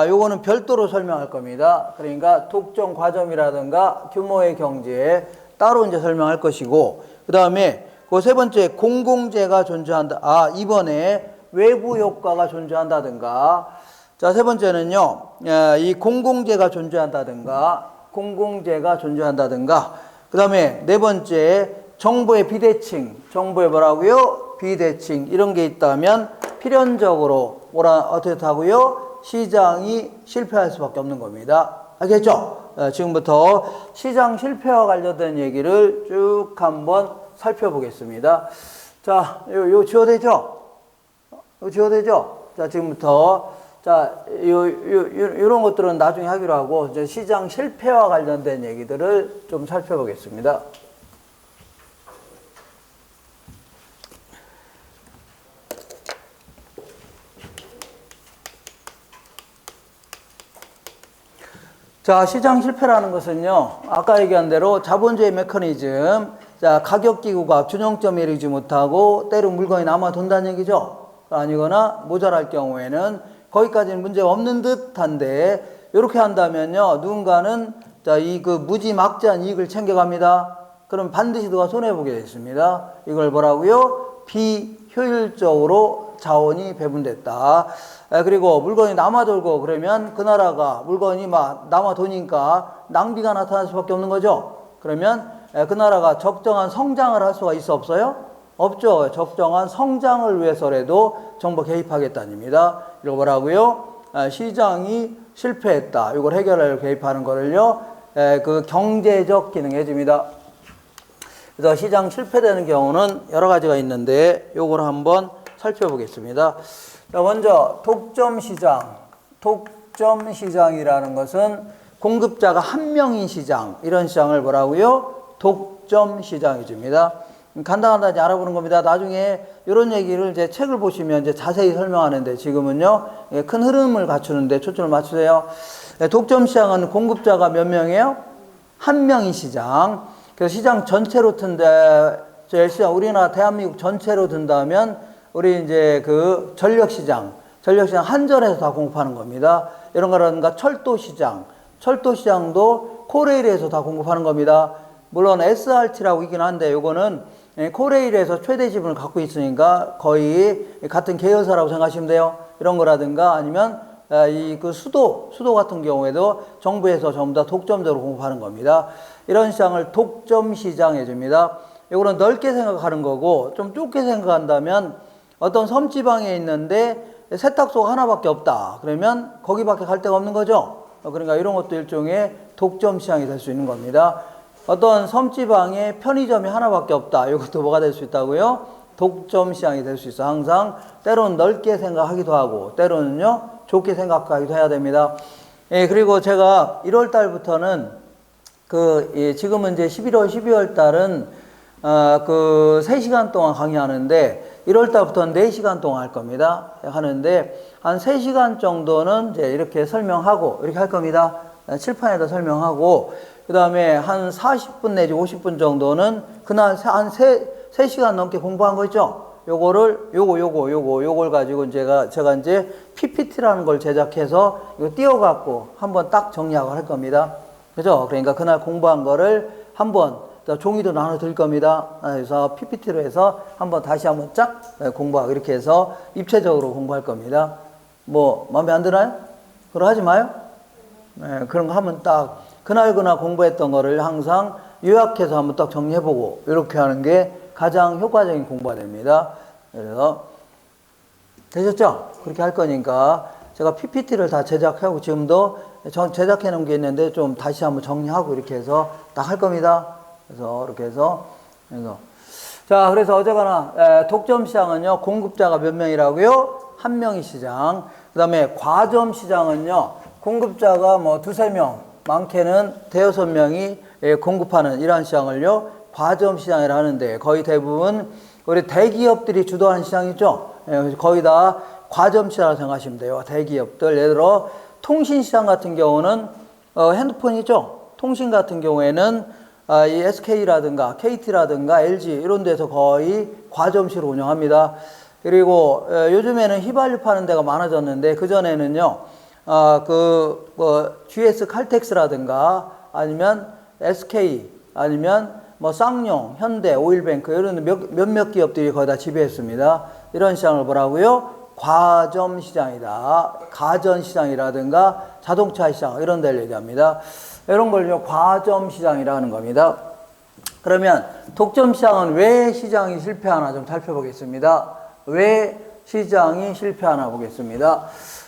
요거는 별도로 설명할 겁니다. 그러니까 독점 과점이라든가 규모의 경제 따로 이제 설명할 것이고, 그 다음에 그 세 번째 공공재가 존재한다. 이번에 외부 효과가 존재한다든가, 자, 세 번째는요, 이 공공재가 존재한다든가, 그 다음에 네 번째, 정보의 비대칭, 정보의 뭐라고요? 비대칭, 이런 게 있다면 필연적으로 어떻게 하고요? 시장이 실패할 수밖에 없는 겁니다. 알겠죠? 지금부터 시장 실패와 관련된 얘기를 쭉 한번 살펴보겠습니다. 자, 요 지워되죠? 자, 지금부터, 자, 요런 것들은 나중에 하기로 하고, 이제 시장 실패와 관련된 얘기들을 좀 살펴보겠습니다. 자, 시장 실패라는 것은요, 아까 얘기한 대로 자본주의 메커니즘, 자, 가격기구가 균형점에 이르지 못하고 때로 물건이 남아 돈다는 얘기죠. 아니거나 모자랄 경우에는 거기까지는 문제가 없는 듯한데, 이렇게 한다면요, 누군가는 자, 그 무지막지한 이익을 챙겨갑니다. 그럼 반드시 누가 손해보게 됐습니다. 이걸 뭐라고요? 비효율적으로 자원이 배분됐다. 그리고 물건이 남아돌고 그러면 그 나라가 물건이 막 남아도니까 낭비가 나타날 수밖에 없는 거죠. 그러면 그 나라가 적정한 성장을 할 수가 있어 없어요? 없죠. 적정한 성장을 위해서라도 정부 개입하겠다는 입니다. 이거 뭐라고요? 시장이 실패했다. 이걸 해결하려고 개입하는 거를요, 그 경제적 기능 해줍니다. 그래서 시장 실패되는 경우는 여러 가지가 있는데 요걸 한번 살펴보겠습니다. 자, 먼저 독점 시장이라는 것은 공급자가 한 명인 시장, 이런 시장을 뭐라고요? 독점 시장이 줍니다. 간단하게 알아보는 겁니다. 나중에 이런 얘기를 이제 책을 보시면 이제 자세히 설명하는데, 지금은요, 큰 흐름을 갖추는데 초점을 맞추세요. 독점 시장은 공급자가 몇 명이에요? 한 명인 시장. 그래서 시장 전체로 든다, 우리나라 대한민국 전체로 든다면 우리 이제 그 전력시장 한전에서 다 공급하는 겁니다. 이런 거라든가 철도시장도 코레일에서 다 공급하는 겁니다. 물론 SRT라고 있긴 한데, 요거는 코레일에서 최대 지분을 갖고 있으니까 거의 같은 계열사라고 생각하시면 돼요. 이런 거라든가 아니면 이 그 수도 같은 경우에도 정부에서 전부 다 독점적으로 공급하는 겁니다. 이런 시장을 독점 시장 해줍니다. 이거는 넓게 생각하는 거고, 좀 좁게 생각한다면 어떤 섬지방에 있는데 세탁소가 하나밖에 없다. 그러면 거기밖에 갈 데가 없는 거죠. 그러니까 이런 것도 일종의 독점 시장이 될 수 있는 겁니다. 어떤 섬지방에 편의점이 하나밖에 없다. 이것도 뭐가 될 수 있다고요? 독점 시장이 될 수 있어. 항상 때로는 넓게 생각하기도 하고, 때로는요, 좁게 생각하기도 해야 됩니다. 예, 그리고 제가 1월 달부터는 지금은 이제 11월, 12월 달은 그 3시간 동안 강의하는데, 1월 달부터는 4시간 동안 할 겁니다. 하는데, 한 3시간 정도는 이제 이렇게 설명하고, 이렇게 할 겁니다. 칠판에다 설명하고, 그 다음에 한 40분 내지 50분 정도는 그날 한 3시간 넘게 공부한 거 있죠? 요걸 가지고 제가 이제 PPT라는 걸 제작해서 이거 띄워갖고 한번 딱 정리하고 할 겁니다. 그죠? 그러니까 그날 공부한 거를 한번 종이도 나눠 드릴 겁니다. 그래서 PPT로 해서 다시 한번 쫙 공부하고, 이렇게 해서 입체적으로 공부할 겁니다. 뭐, 마음에 안 드나요? 그럼 하지 마요? 네, 그런 거 하면 딱, 그날 공부했던 거를 항상 요약해서 한번 딱 정리해보고, 이렇게 하는 게 가장 효과적인 공부가 됩니다. 그래서, 되셨죠? 그렇게 할 거니까, 제가 PPT를 다 제작하고, 지금도 제작해 놓은 게 있는데, 좀 다시 한번 정리하고, 이렇게 해서 딱 할 겁니다. 그래서 이렇게 해서 자, 그래서 어쨌거나 독점 시장은요, 공급자가 몇 명이라고요? 한 명이 시장. 그 다음에 과점 시장은요, 공급자가 뭐 2-3명, 많게는 5-6명이 공급하는 이러한 시장을요, 과점 시장이라 하는데, 거의 대부분 우리 대기업들이 주도하는 시장이죠. 거의 다 과점 시장을 생각하시면 돼요. 대기업들. 예를 들어 통신 시장 같은 경우는 핸드폰이죠. 통신 같은 경우에는 이 SK라든가 KT라든가 LG 이런 데서 거의 과점시로 운영합니다. 그리고 요즘에는 휘발유 파는 데가 많아졌는데, 그전에는요, GS 칼텍스라든가 아니면 SK 아니면 뭐 쌍용, 현대, 오일뱅크 이런 몇몇 기업들이 거의 다 지배했습니다. 이런 시장을 뭐라고요? 과점 시장이다. 가전 시장이라든가 자동차 시장 이런 데를 얘기합니다. 이런 걸요 과점 시장이라는 겁니다. 그러면 독점 시장은 왜 시장이 실패하나 좀 살펴보겠습니다. 왜 시장이 실패하나 보겠습니다.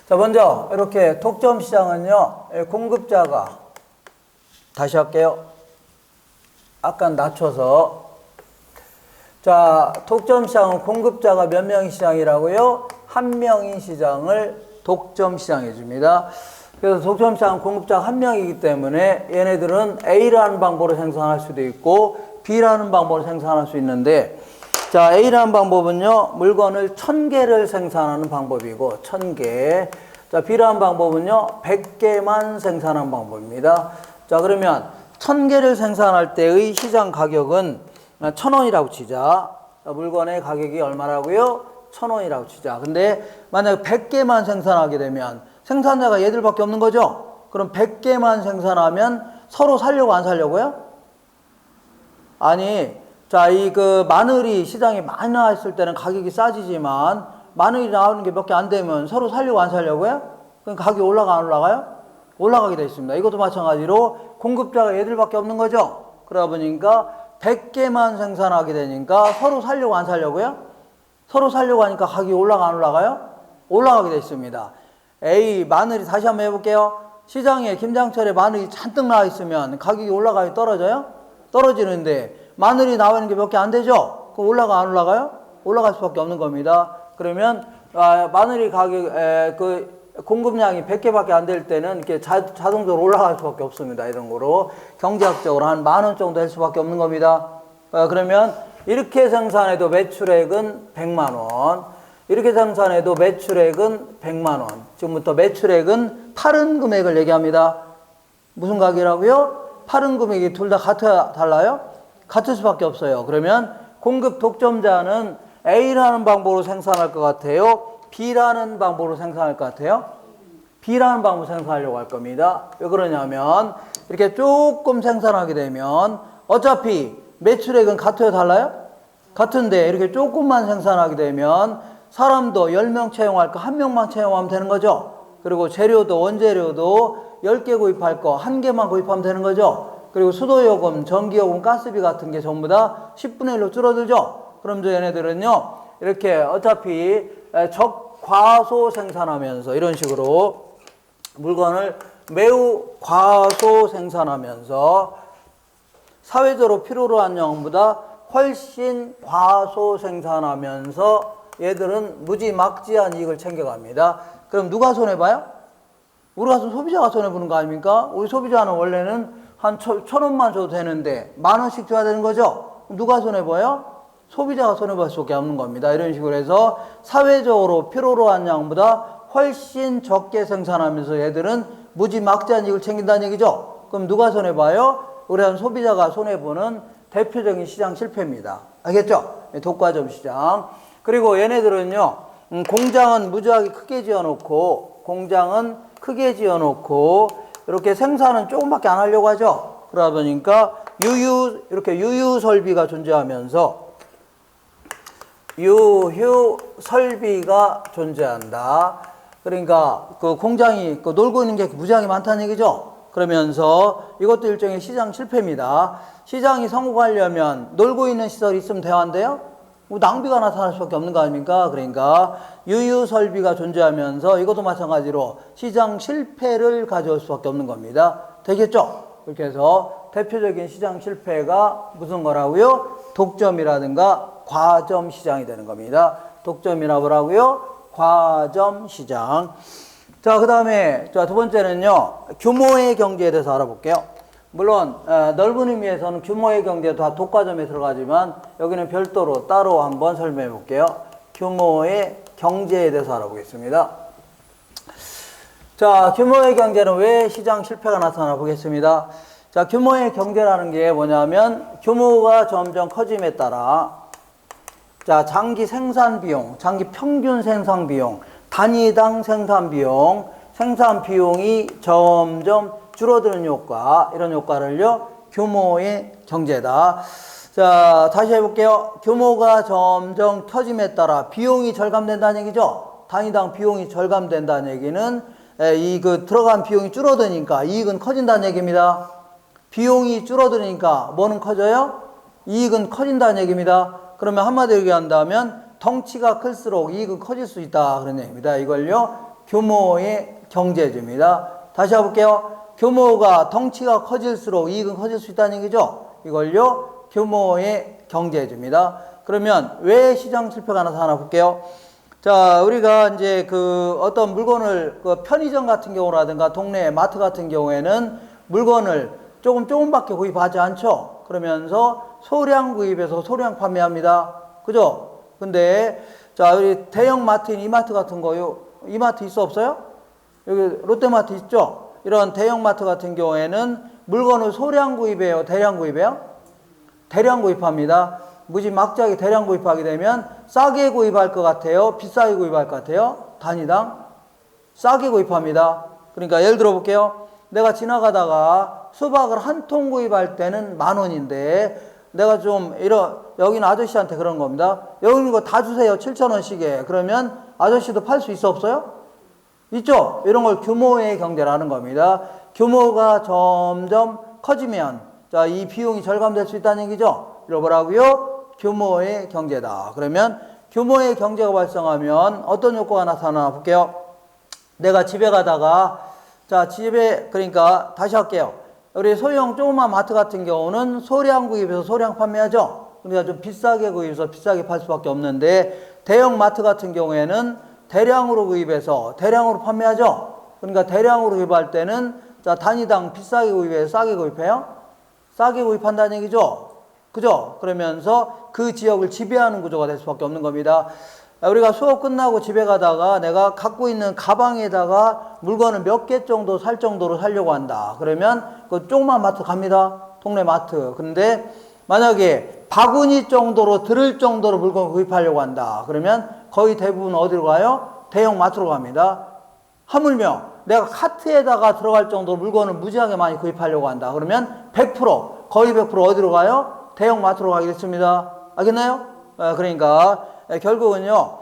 자, 먼저 이렇게 독점 시장은요 공급자가 다시 할게요. 약간 낮춰서. 자, 독점 시장은 공급자가 몇 명의 시장이라고요? 한 명인 시장을 독점 시장해 줍니다. 그래서 독점 시장은 공급자가 한 명이기 때문에 얘네들은 A라는 방법으로 생산할 수도 있고 B라는 방법으로 생산할 수 있는데, 자, A라는 방법은요 물건을 1000개를 생산하는 방법이고 1000개. 자, B라는 방법은요 100개만 생산하는 방법입니다. 자, 그러면 1000개를 생산할 때의 시장 가격은 1000원이라고 치자. 물건의 가격이 얼마라고요? 1000원이라고 치자. 근데 만약 100개만 생산하게 되면 생산자가 얘들밖에 없는 거죠? 그럼 100개만 생산하면 서로 살려고 안 살려고요? 아니, 자, 마늘이 시장에 많이 나와 있을 때는 가격이 싸지지만 마늘이 나오는 게 몇 개 안 되면 서로 살려고 안 살려고요? 그럼 가격이 올라가 안 올라가요? 올라가게 되어 있습니다. 이것도 마찬가지로 공급자가 얘들밖에 없는 거죠? 그러다 보니까 100개만 생산하게 되니까 서로 살려고 안 살려고요? 서로 살려고 하니까 가격이 올라가 안 올라가요? 올라가게 되어 있습니다. A, 마늘이 다시 한번 해볼게요. 시장에 김장철에 마늘이 잔뜩 나와 있으면 가격이 올라가요? 떨어져요? 떨어지는데 마늘이 나오는 게 몇 개 안 되죠? 그럼 올라가 안 올라가요? 올라갈 수밖에 없는 겁니다. 그러면 마늘이 공급량이 100개밖에 안 될 때는 이렇게 자동적으로 올라갈 수밖에 없습니다. 이런 거로 경제학적으로 한 10,000원 정도 될 수밖에 없는 겁니다. 그러면 이렇게 생산해도 매출액은 100만 원, 이렇게 생산해도 매출액은 100만 원. 지금부터 매출액은 파른 금액을 얘기합니다. 무슨 가격이라고요? 파른 금액이 둘 다 같아야 달라요? 같을 수밖에 없어요. 그러면 공급 독점자는 A라는 방법으로 생산할 것 같아요? B라는 방법으로 생산할 것 같아요? B라는 방법으로 생산하려고 할 겁니다. 왜 그러냐면 이렇게 조금 생산하게 되면 어차피 매출액은 같아요? 달라요? 같은데 이렇게 조금만 생산하게 되면 사람도 10명 채용할 거 1명만 채용하면 되는 거죠. 그리고 재료도 원재료도 10개 구입할 거 1개만 구입하면 되는 거죠. 그리고 수도요금, 전기요금, 가스비 같은 게 전부 다 10분의 1로 줄어들죠. 그럼 저 얘네들은요 이렇게 어차피 적과소 생산하면서 이런 식으로 물건을 매우 과소 생산하면서 사회적으로 필요로 한 양보다 훨씬 과소 생산하면서 얘들은 무지막지한 이익을 챙겨갑니다. 그럼 누가 손해봐요? 우리가 소비자가 손해보는 거 아닙니까? 우리 소비자는 원래는 한 1,000원만 줘도 되는데 10,000원씩 줘야 되는 거죠? 누가 손해봐요? 소비자가 손해볼 수밖에 없는 겁니다. 이런 식으로 해서 사회적으로 필요로 한 양보다 훨씬 적게 생산하면서 얘들은 무지막지한 이익을 챙긴다는 얘기죠. 그럼 누가 손해봐요? 우리 한 소비자가 손해보는 대표적인 시장 실패입니다. 알겠죠? 독과점 시장. 그리고 얘네들은요 공장은 무지하게 크게 지어놓고 이렇게 생산은 조금밖에 안 하려고 하죠. 그러다 보니까 이렇게 유유 설비가 존재하면서 유휴 설비가 존재한다. 그러니까 그 공장이 놀고 있는 게 무지하게 많다는 얘기죠. 그러면서 이것도 일종의 시장 실패입니다. 시장이 성공하려면 놀고 있는 시설이 있으면 대화인데요. 낭비가 나타날 수밖에 없는 거 아닙니까? 그러니까 유유 설비가 존재하면서 이것도 마찬가지로 시장 실패를 가져올 수밖에 없는 겁니다. 되겠죠? 그렇게 해서 대표적인 시장 실패가 무슨 거라고요? 독점이라든가 과점 시장이 되는 겁니다. 독점이라 뭐라고요? 과점 시장. 자, 그 다음에 두 번째는요 규모의 경제에 대해서 알아볼게요. 물론 넓은 의미에서는 규모의 경제도 다 독과점에 들어가지만 여기는 별도로 따로 한번 설명해 볼게요. 규모의 경제에 대해서 알아보겠습니다. 자, 규모의 경제는 왜 시장 실패가 나타나 보겠습니다. 자, 규모의 경제라는 게 뭐냐면 규모가 점점 커짐에 따라 자, 장기 생산 비용, 장기 평균 생산 비용, 단위당 생산 비용이 점점 줄어드는 효과, 이런 효과를요 규모의 경제다. 자, 다시 해볼게요. 규모가 점점 커짐에 따라 비용이 절감된다는 얘기죠. 단위당 비용이 절감된다는 얘기는 들어간 비용이 줄어드니까 이익은 커진다는 얘기입니다. 비용이 줄어드니까 뭐는 커져요? 이익은 커진다는 얘기입니다. 그러면 한마디로 얘기한다면 덩치가 클수록 이익은 커질 수 있다 그런 얘기입니다. 이걸요 규모의 경제주입니다. 다시 해볼게요. 규모가 덩치가 커질수록 이익은 커질 수 있다는 얘기죠. 이걸요 규모의 경제주입니다. 그러면 왜 시장 실패가 나타나 볼게요. 자, 우리가 이제 어떤 물건을 편의점 같은 경우라든가 동네 마트 같은 경우에는 물건을 조금밖에 구입하지 않죠. 그러면서 소량 구입해서 소량 판매합니다. 그죠? 근데 자, 우리 대형 마트인 이마트 같은 거요. 이마트 있어 없어요? 여기 롯데마트 있죠? 이런 대형 마트 같은 경우에는 물건을 소량 구입해요? 대량 구입해요? 대량 구입합니다. 무지막지하게 대량 구입하게 되면 싸게 구입할 것 같아요? 비싸게 구입할 것 같아요? 단위당? 싸게 구입합니다. 그러니까 예를 들어 볼게요. 내가 지나가다가 수박을 한 통 구입할 때는 10,000원인데 내가 여기는 아저씨한테 그런 겁니다. 여기 있는 거 다 주세요. 7,000원씩에. 그러면 아저씨도 팔 수 있어 없어요? 있죠? 이런 걸 규모의 경제라는 겁니다. 규모가 점점 커지면 자, 이 비용이 절감될 수 있다는 얘기죠. 이거 뭐라고요? 규모의 경제다. 그러면 규모의 경제가 발생하면 어떤 효과가 나타나 볼게요. 내가 집에 가다가 그러니까 다시 할게요. 우리 소형 조그만 마트 같은 경우는 소량 구입해서 소량 판매하죠. 그러니까 좀 비싸게 구입해서 비싸게 팔 수밖에 없는데 대형 마트 같은 경우에는 대량으로 구입해서 대량으로 판매하죠. 그러니까 대량으로 구입할 때는 자, 단위당 비싸게 구입해서 싸게 구입해요? 싸게 구입한다는 얘기죠. 그죠? 그러면서 그 지역을 지배하는 구조가 될 수밖에 없는 겁니다. 우리가 수업 끝나고 집에 가다가 내가 갖고 있는 가방에다가 물건을 몇 개 정도 살 정도로 사려고 한다. 그러면 그 조그만 마트 갑니다. 동네 마트. 근데 만약에 바구니 정도로 들을 정도로 물건을 구입하려고 한다. 그러면 거의 대부분 어디로 가요? 대형 마트로 갑니다. 하물며 내가 카트에다가 들어갈 정도로 물건을 무지하게 많이 구입하려고 한다. 그러면 100% 거의 100% 어디로 가요? 대형 마트로 가겠습니다. 알겠나요? 그러니까 결국은요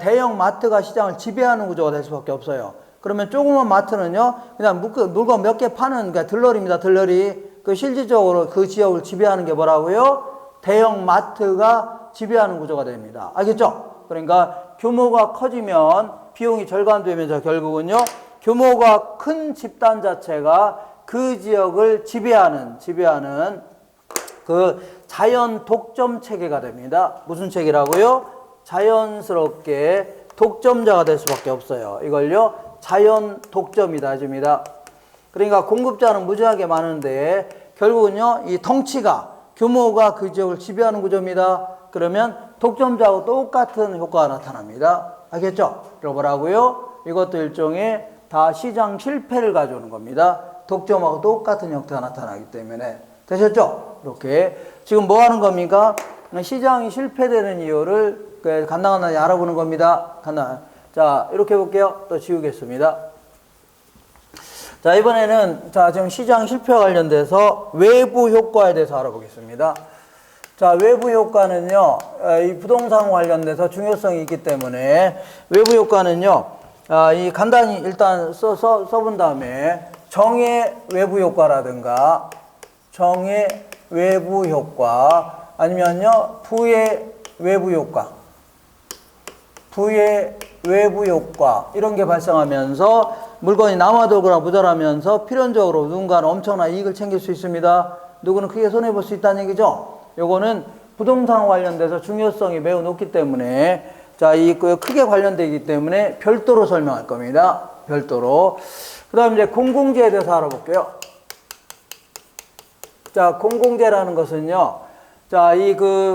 대형 마트가 시장을 지배하는 구조가 될 수밖에 없어요. 그러면 조그만 마트는요 그냥 물건 몇 개 파는 들러리입니다. 들러리. 실질적으로 그 지역을 지배하는 게 뭐라고요? 대형 마트가 지배하는 구조가 됩니다. 알겠죠? 그러니까 규모가 커지면 비용이 절감되면서 결국은요 규모가 큰 집단 자체가 그 지역을 지배하는 그 자연 독점 체계가 됩니다. 무슨 체계라고요? 자연스럽게 독점자가 될 수밖에 없어요. 이걸요 자연 독점이다 줍니다. 그러니까 공급자는 무지하게 많은데 결국은요 이 덩치가 규모가 그 지역을 지배하는 구조입니다. 그러면 독점자하고 똑같은 효과가 나타납니다. 알겠죠? 이거 뭐라고요? 이것도 일종의 다 시장 실패를 가져오는 겁니다. 독점하고 똑같은 형태가 나타나기 때문에. 되셨죠? 이렇게 지금 뭐 하는 겁니까? 시장이 실패되는 이유를 간단하게 알아보는 겁니다. 자, 이렇게 볼게요. 또 지우겠습니다. 자, 이번에는 지금 시장 실패와 관련돼서 외부 효과에 대해서 알아보겠습니다. 자, 외부 효과는요, 이 부동산 관련돼서 중요성이 있기 때문에 외부 효과는요, 간단히 일단 써본 다음에 정의 외부 효과라든가 정의 외부 효과 아니면요 부의 외부 효과 이런 게 발생하면서 물건이 남아돌거나 모자라면서 필연적으로 누군가는 엄청난 이익을 챙길 수 있습니다. 누구는 크게 손해볼 수 있다는 얘기죠. 요거는 부동산 관련돼서 중요성이 매우 높기 때문에 크게 관련되기 때문에 별도로 설명할 겁니다. 별도로. 그 다음 이제 공공재에 대해서 알아볼게요. 자, 공공재라는 것은요,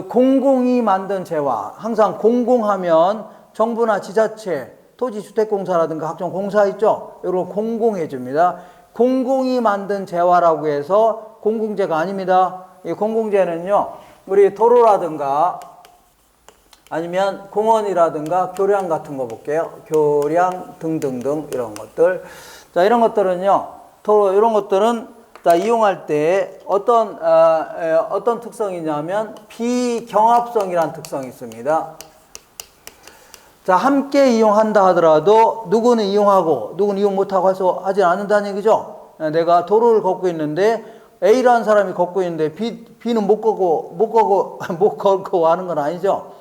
공공이 만든 재화, 항상 공공하면 정부나 지자체, 토지주택공사라든가 각종 공사 있죠? 이걸 공공해줍니다. 공공이 만든 재화라고 해서 공공재가 아닙니다. 이 공공재는요, 우리 도로라든가 아니면 공원이라든가 교량 같은 거 볼게요. 교량 등등등 이런 것들. 자, 이런 것들은요, 이런 것들은 이용할 때 어떤 특성이냐면 비경합성이라는 특성이 있습니다. 자, 함께 이용한다 하더라도 누구는 이용하고 누구는 이용 못하고 해서 하지 않는다는 얘기죠. 내가 도로를 걷고 있는데 A라는 사람이 걷고 있는데 B는 못 걷고 하는 건 아니죠.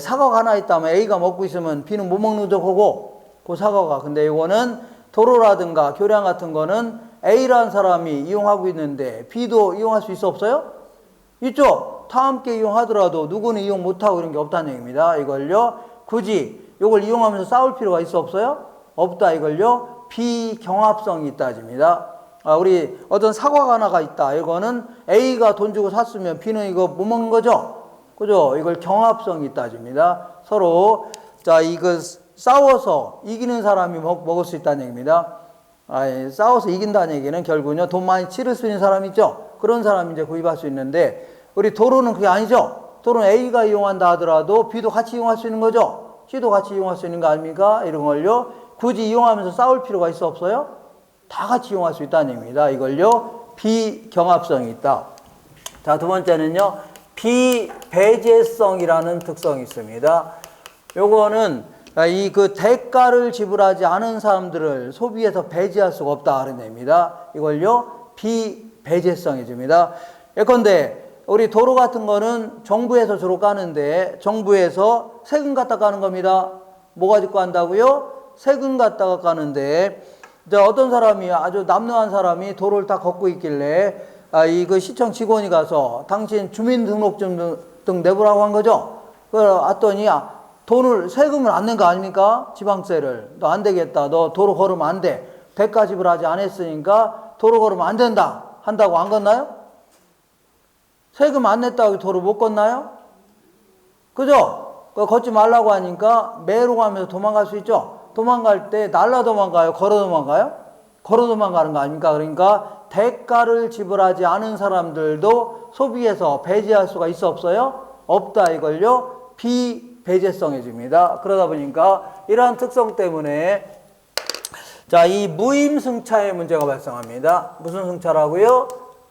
사과가 하나 있다면 A가 먹고 있으면 B는 못 먹는 거고 그 사과가. 근데 이거는 도로라든가 교량 같은 거는 A라는 사람이 이용하고 있는데 B도 이용할 수 있어 없어요? 있죠. 다 함께 이용하더라도 누구는 이용 못하고 이런 게 없다는 얘기입니다. 이걸요 굳이 이걸 이용하면서 싸울 필요가 있어 없어요? 없다. 이걸요 비경합성이 따집니다. 우리 어떤 사과가 하나가 있다. 이거는 A가 돈 주고 샀으면 B는 이거 못 먹는 거죠? 그죠? 이걸 경합성이 따집니다. 서로 자 이거 싸워서 이기는 사람이 먹을 수 있다는 얘기입니다. 싸워서 이긴다는 얘기는 결국은요 돈 많이 치를 수 있는 사람 있죠? 그런 사람이 이제 구입할 수 있는데 우리 도로는 그게 아니죠? 도로는 A가 이용한다 하더라도 B도 같이 이용할 수 있는 거죠? C도 같이 이용할 수 있는 거 아닙니까? 이런 걸요 굳이 이용하면서 싸울 필요가 있어 없어요? 다 같이 이용할 수 있다는 얘기입니다. 이걸요 비경합성이 있다. 자, 두 번째는요 비배제성이라는 특성이 있습니다. 요거는 이 그 대가를 지불하지 않은 사람들을 소비에서 배제할 수가 없다 하는 얘기입니다. 이걸요 비배제성이 줍니다. 예컨대 우리 도로 같은 거는 정부에서 주로 까는데 정부에서 세금 갖다 까는 겁니다. 뭐 가지고 간다고요? 세금 갖다가 까는데 이제 어떤 사람이 아주 남루한 사람이 도로를 다 걷고 있길래 그 시청 직원이 가서 당신 주민등록증 등 내보라고 한 거죠. 그랬더니 돈을 세금을 안 낸 거 아닙니까? 지방세를. 너 안 되겠다. 너 도로 걸으면 안 돼. 대가 지불하지 않았으니까 도로 걸으면 안 된다. 한다고 안 걷나요? 세금 안 냈다고 도로 못 걷나요? 그죠? 걷지 말라고 하니까 매로 가면서 도망갈 수 있죠? 도망갈 때 날라 도망가요? 걸어 도망가요? 걸어 도망가는 거 아닙니까? 그러니까 대가를 지불하지 않은 사람들도 소비에서 배제할 수가 있어 없어요? 없다. 이걸요 비배제성해집니다. 그러다 보니까 이러한 특성 때문에 자, 이 무임승차의 문제가 발생합니다. 무슨 승차라고요?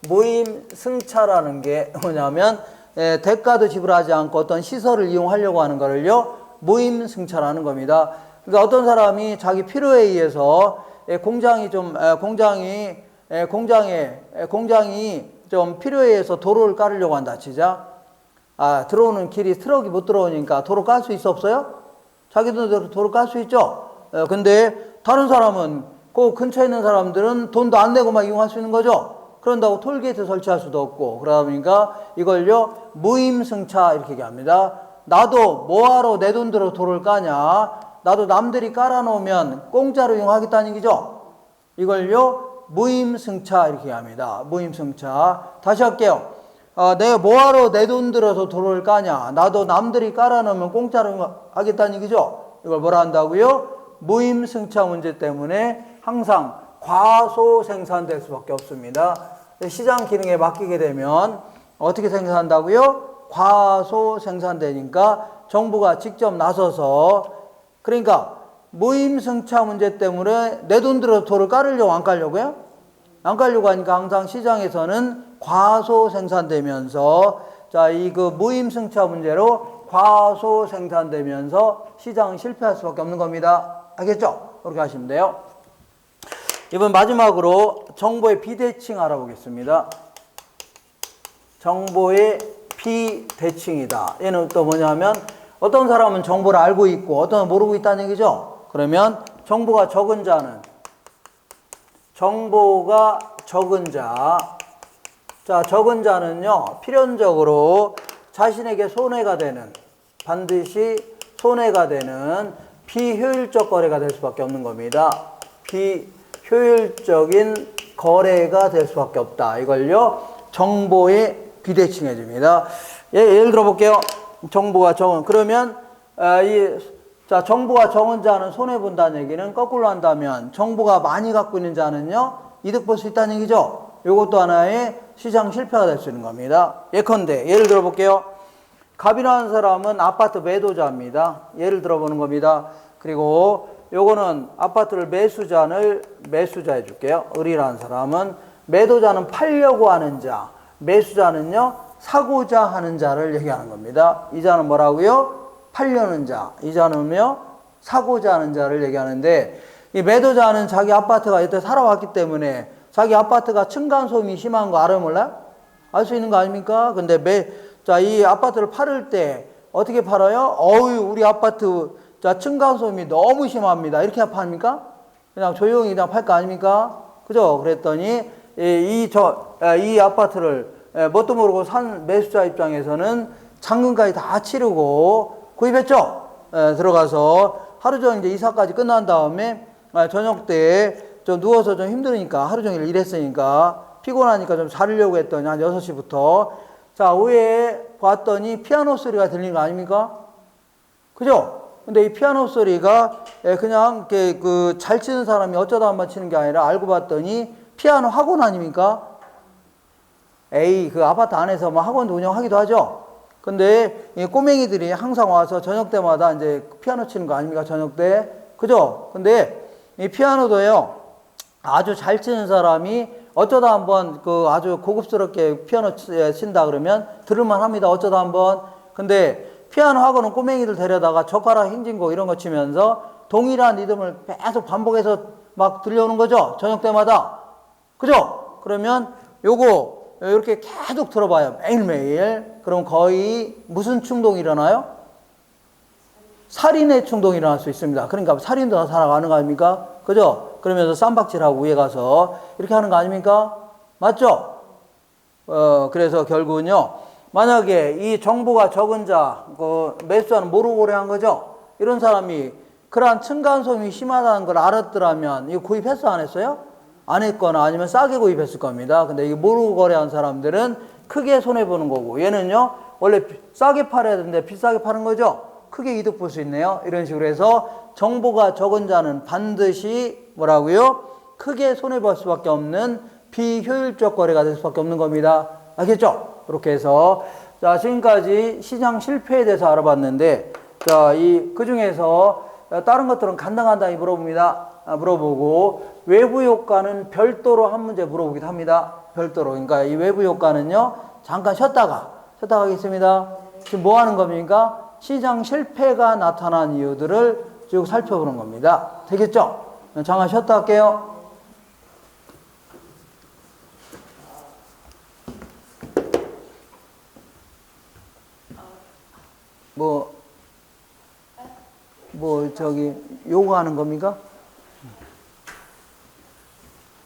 무임승차라는 게 뭐냐면 대가도 지불하지 않고 어떤 시설을 이용하려고 하는 거를요 무임승차라는 겁니다. 그러니까 어떤 사람이 자기 필요에 의해서 공장이 좀 필요에 의해서 도로를 깔으려고 한다 치자. 들어오는 길이 트럭이 못 들어오니까 도로 깔 수 있어 없어요? 자기 돈으로 도로 깔 수 있죠. 근데 다른 사람은 그 근처에 있는 사람들은 돈도 안 내고 막 이용할 수 있는 거죠. 그런다고 톨게이트 설치할 수도 없고 그러다 보니까 이걸요 무임승차 이렇게 얘기합니다. 나도 뭐하러 내 돈 들어 도로를 까냐. 나도 남들이 깔아놓으면 공짜로 이용하겠다는 얘기죠. 이걸요 무임승차 이렇게 얘기합니다. 무임승차. 다시 할게요. 내가 뭐하러 내 돈 들어서 도로를 까냐. 나도 남들이 깔아놓으면 공짜로 하겠다는 얘기죠. 이걸 뭐라 한다고요? 무임승차 문제 때문에 항상 과소 생산될 수밖에 없습니다. 시장 기능에 맡기게 되면 어떻게 생산한다고요? 과소 생산되니까 정부가 직접 나서서 그러니까 무임승차 문제 때문에 내 돈 들어 도를 깔으려고 안 깔려고요? 안 깔려고 하니까 항상 시장에서는 과소 생산되면서 자, 이 그 무임승차 문제로 과소 생산되면서 시장은 실패할 수밖에 없는 겁니다. 알겠죠? 그렇게 하시면 돼요. 이번 마지막으로 정보의 비대칭 알아보겠습니다. 정보의 비대칭이다. 얘는 또 뭐냐면 어떤 사람은 정보를 알고 있고 어떤 사람은 모르고 있다는 얘기죠. 그러면 정보가 적은 자는 자, 적은 자는요 필연적으로 자신에게 손해가 되는 반드시 손해가 되는 비효율적 거래가 될 수밖에 없는 겁니다. 효율적인 거래가 될 수밖에 없다. 이걸요 정보의 비대칭해 줍니다. 예를 들어 볼게요. 정보가 적은 그러면 정보가 적은 자는 손해 본다는 얘기는 거꾸로 한다면 정보가 많이 갖고 있는 자는요 이득 볼 수 있다는 얘기죠. 이것도 하나의 시장 실패가 될 수 있는 겁니다. 예컨대 예를 들어 볼게요. 갑이라는 사람은 아파트 매도자입니다. 예를 들어 보는 겁니다. 그리고 요거는 아파트를 매수자 해줄게요. 을이라는 사람은 매도자는 팔려고 하는 자, 매수자는요 사고자 하는 자를 얘기하는 겁니다. 이 자는 뭐라고요? 팔려는 자, 이 자는요, 사고자 하는 자를 얘기하는데, 이 매도자는 자기 아파트가 이때 살아왔기 때문에 자기 아파트가 층간소음이 심한 거 알아요, 몰라요? 알 수 있는 거 아닙니까? 근데 자, 이 아파트를 팔을 때 어떻게 팔아요? 우리 아파트, 자, 층간소음이 너무 심합니다. 이렇게 팝니까? 그냥 조용히 그냥 팔 거 아닙니까? 그죠? 그랬더니, 이 아파트를 뭣도 모르고 산 매수자 입장에서는 잔금까지 다 치르고 구입했죠? 들어가서 하루 종일 이제 이사까지 끝난 다음에 저녁 때 좀 누워서 좀 힘드니까 하루 종일 일했으니까 피곤하니까 좀 자려고 했더니 한 6시부터 자, 오후에 봤더니 피아노 소리가 들리는 거 아닙니까? 그죠? 근데 이 피아노 소리가 그냥 잘 치는 사람이 어쩌다 한번 치는 게 아니라 알고 봤더니 피아노 학원 아닙니까? 그 아파트 안에서 뭐 학원도 운영하기도 하죠. 근데 이 꼬맹이들이 항상 와서 저녁 때마다 이제 피아노 치는 거 아닙니까? 저녁 때. 그죠? 근데 이 피아노도요, 아주 잘 치는 사람이 어쩌다 한번 아주 고급스럽게 피아노 친다 그러면 들을만 합니다. 어쩌다 한번. 근데 피아노 학원은 꼬맹이들 데려다가 젓가락 hin진곡 이런 거 치면서 동일한 리듬을 계속 반복해서 막 들려오는 거죠. 저녁 때마다. 그죠? 그러면 요거 이렇게 계속 들어봐요. 매일매일. 그럼 거의 무슨 충동이 일어나요? 살인의 충동이 일어날 수 있습니다. 그러니까 살인도 다 살아가는 거 아닙니까? 그죠? 그러면서 쌈박질하고 위에 가서 이렇게 하는 거 아닙니까? 맞죠? 그래서 결국은요, 만약에 이 정보가 적은 자, 매수자는 모르고 거래한 거죠? 이런 사람이 그러한 층간소음이 심하다는 걸 알았더라면 이거 구입했어, 안 했어요? 안 했거나 아니면 싸게 구입했을 겁니다. 근데 이게 모르고 거래한 사람들은 크게 손해보는 거고, 얘는요, 원래 싸게 팔아야 되는데 비싸게 파는 거죠? 크게 이득 볼 수 있네요. 이런 식으로 해서 정보가 적은 자는 반드시 뭐라고요? 크게 손해볼 수밖에 없는 비효율적 거래가 될 수밖에 없는 겁니다. 알겠죠? 그렇게 해서 자, 지금까지 시장 실패에 대해서 알아봤는데, 자, 그 중에서 다른 것들은 간단간단히 물어보고 외부 효과는 별도로 한 문제 물어보기도 합니다. 별도로. 그러니까 이 외부 효과는요, 잠깐 쉬었다가 하겠습니다. 지금 뭐 하는 겁니까? 시장 실패가 나타난 이유들을 쭉 살펴보는 겁니다. 되겠죠? 잠깐 쉬었다 할게요. 요구하는 겁니까?